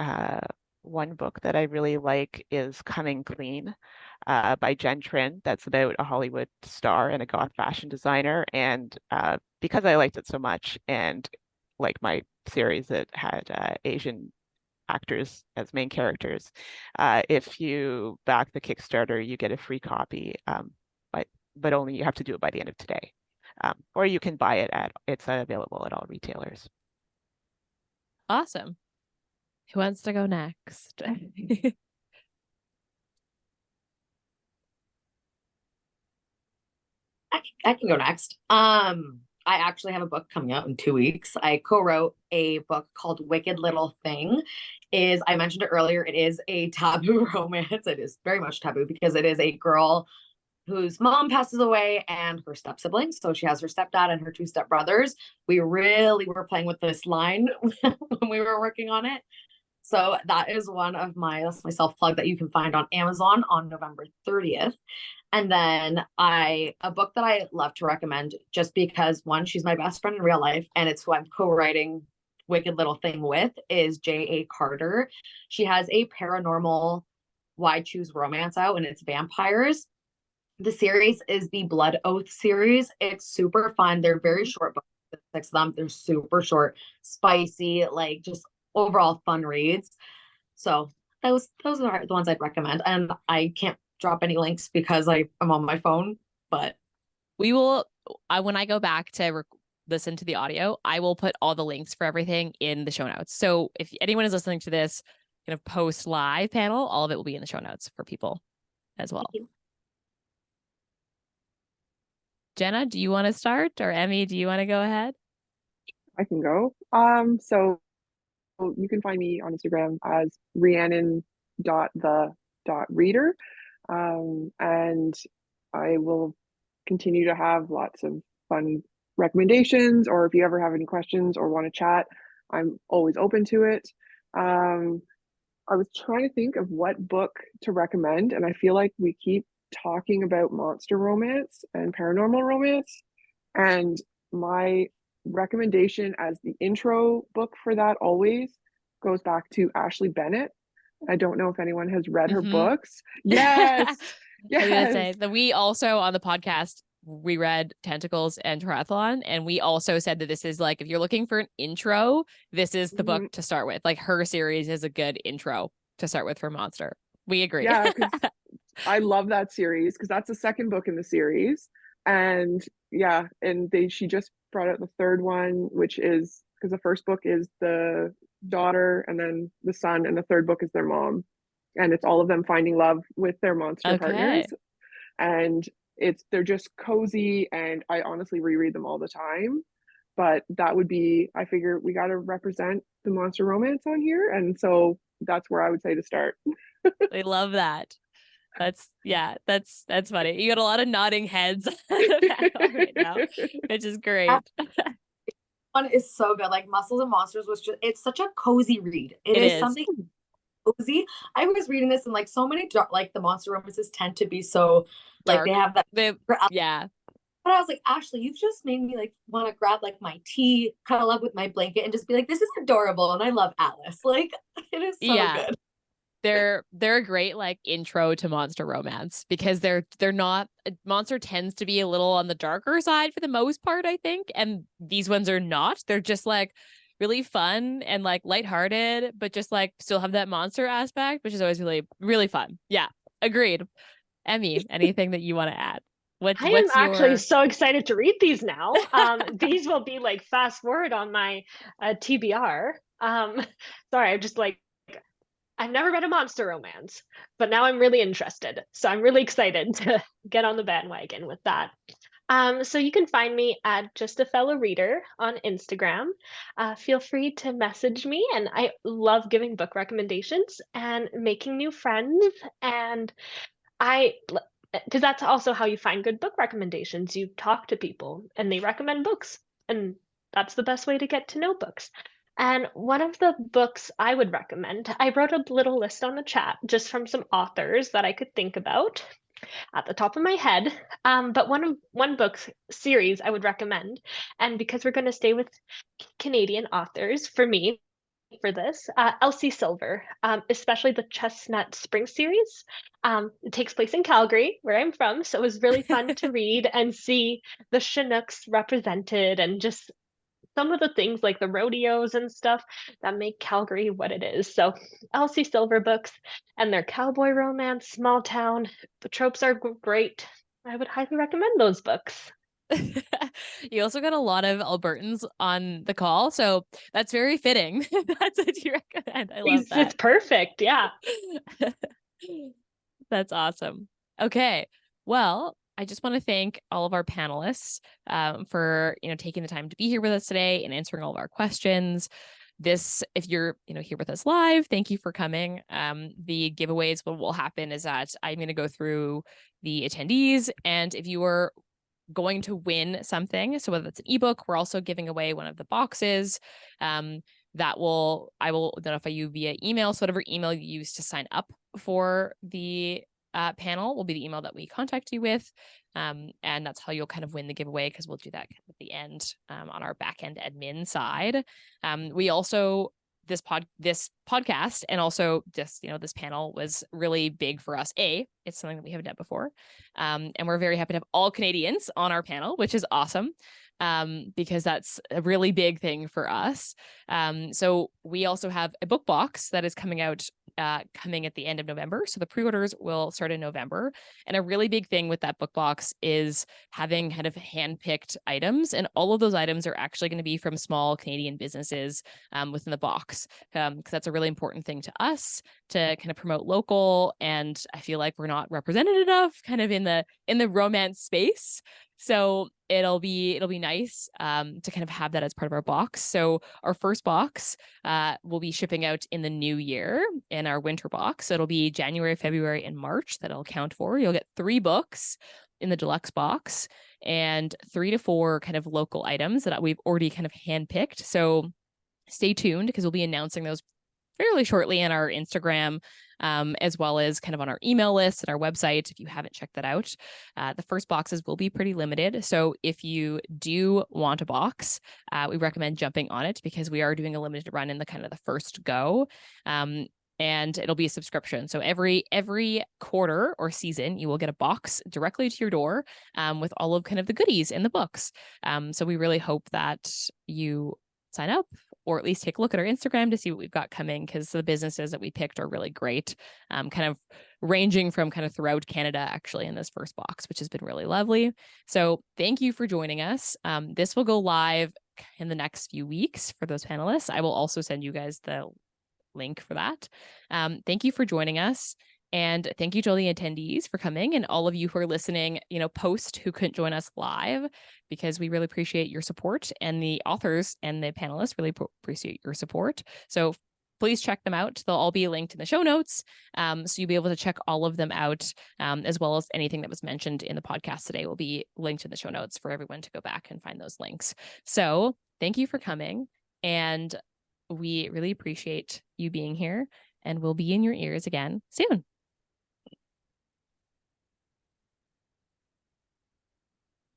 one book that I really like is Coming Clean by Jen Trin. That's about a Hollywood star and a goth fashion designer. And because I liked it so much, and like my series that had Asian actors as main characters, if you back the Kickstarter, you get a free copy, but only you have to do it by the end of today. Or you can buy it it's available at all retailers. Awesome. Who wants to go next? I can go next. I actually have a book coming out in 2 weeks. I co-wrote a book called Wicked Little Thing. I mentioned it earlier, it is a taboo romance. It is very much taboo because it is a girl whose mom passes away and her step siblings. So she has her stepdad and her two stepbrothers. We really were playing with this line when we were working on it. So that's my self-plug that you can find on Amazon on November 30th. And then a book that I love to recommend, just because one, she's my best friend in real life, and it's who I'm co-writing Wicked Little Thing with, is J.A. Carter. She has a paranormal Why Choose Romance out, and it's vampires. The series is the Blood Oath series. It's super fun. They're very short books, 6 of them. They're super short, spicy, like just overall fun reads. So those are the ones I'd recommend. And I can't drop any links because I'm on my phone, but we will, when I go back to listen to the audio, I will put all the links for everything in the show notes. So if anyone is listening to this kind of post live panel, all of it will be in the show notes for people as well. Jenna, do you want to start, or Émie, do you want to go ahead? I can go. So you can find me on Instagram as rhiannon.the.reader. And I will continue to have lots of fun recommendations, or if you ever have any questions or want to chat, I'm always open to it. I was trying to think of what book to recommend, and I feel like we keep talking about monster romance and paranormal romance, and my recommendation as the intro book for that always goes back to Ashley Bennett. I don't know if anyone has read her books. Yes. I was gonna say that we also on the podcast we read Tentacles and Triathlon, and we also said that this is like, if you're looking for an intro, this is the book to start with. Like, her series is a good intro to start with for monster. We agree. Yeah, because I love that series, because that's the second book in the series. And yeah, and she just brought out the third one, which is, because the first book is the daughter and then the son, and the third book is their mom, and it's all of them finding love with their monster partners. And they're just cozy, and I honestly reread them all the time. But that would be, I figure we got to represent the monster romance on here, and so that's where I would say to start. I love that. That's funny. You got a lot of nodding heads right now, which is great. One is so good. Like, Muscles and Monsters was just, it's such a cozy read. It is something cozy. I was reading this, and like, so many like the monster romances tend to be so like dark. They have that yeah. But I was like, Ashley, you've just made me like want to grab like my tea, cuddle up with my blanket, and just be like, this is adorable, and I love Alice. Like, it is so good. They're a great like intro to monster romance, because they're not, monster tends to be a little on the darker side for the most part, I think, and these ones are not. They're just like really fun and like lighthearted, but just like still have that monster aspect, which is always really, really fun. Yeah, agreed. Émie, anything that you want to add? I am actually so excited to read these now. These will be like fast forward on my TBR. Sorry, I'm just like, I've never read a monster romance, but now I'm really interested. So I'm really excited to get on the bandwagon with that. So you can find me at Just a Fellow Reader on Instagram. Feel free to message me, and I love giving book recommendations and making new friends. And because that's also how you find good book recommendations. You talk to people and they recommend books, and that's the best way to get to know books. And one of the books I would recommend, I wrote a little list on the chat just from some authors that I could think about at the top of my head. But one book series I would recommend, and because we're going to stay with Canadian authors for me for this, Elsie Silver, especially the Chestnut Spring series. It takes place in Calgary, where I'm from, so it was really fun to read and see the Chinooks represented, and just some of the things like the rodeos and stuff that make Calgary what it is. So Elsie Silver books, and their cowboy romance, small town, the tropes are great. I would highly recommend those books. You also got a lot of Albertans on the call, so that's very fitting. That's what you recommend. I love that. It's perfect. Yeah. That's awesome. Okay. Well, I just want to thank all of our panelists for taking the time to be here with us today and answering all of our questions. If you're here with us live, thank you for coming. The giveaways, what will happen is that I'm going to go through the attendees, and if you are going to win something, so whether it's an ebook, we're also giving away one of the boxes. I will notify you via email. So whatever email you use to sign up for the panel will be the email that we contact you with. And that's how you'll kind of win the giveaway, because we'll do that at the end on our back end admin side. We also, this podcast and also this panel was really big for us. It's something that we haven't done before. And we're very happy to have all Canadians on our panel, which is awesome. Because that's a really big thing for us. So we also have a book box that is coming out coming at the end of November. So the pre-orders will start in November. And a really big thing with that book box is having kind of hand-picked items. And all of those items are actually going to be from small Canadian businesses within the box, because that's a really important thing to us to kind of promote local. And I feel like we're not represented enough kind of in the romance space. So it'll be nice to kind of have that as part of our box. So our first box will be shipping out in the new year in our winter box. So it'll be January, February, and March that it'll count for. You'll get 3 books in the deluxe box and 3 to 4 kind of local items that we've already kind of handpicked. So stay tuned because we'll be announcing those fairly shortly in our Instagram, as well as kind of on our email list and our website if you haven't checked that out. The first boxes will be pretty limited. So if you do want a box, we recommend jumping on it because we are doing a limited run in the kind of the first go. And it'll be a subscription. So every quarter or season, you will get a box directly to your door with all of kind of the goodies in the books. So we really hope that you sign up or at least take a look at our Instagram to see what we've got coming, because the businesses that we picked are really great, kind of ranging from kind of throughout Canada actually in this first box, which has been really lovely. So thank you for joining us. This will go live in the next few weeks for those panelists. I will also send you guys the link for that. Thank you for joining us. And thank you to all the attendees for coming and all of you who are listening, post who couldn't join us live, because we really appreciate your support, and the authors and the panelists really appreciate your support. So please check them out. They'll all be linked in the show notes. So you'll be able to check all of them out, as well as anything that was mentioned in the podcast today will be linked in the show notes for everyone to go back and find those links. So thank you for coming, and we really appreciate you being here, and we'll be in your ears again soon.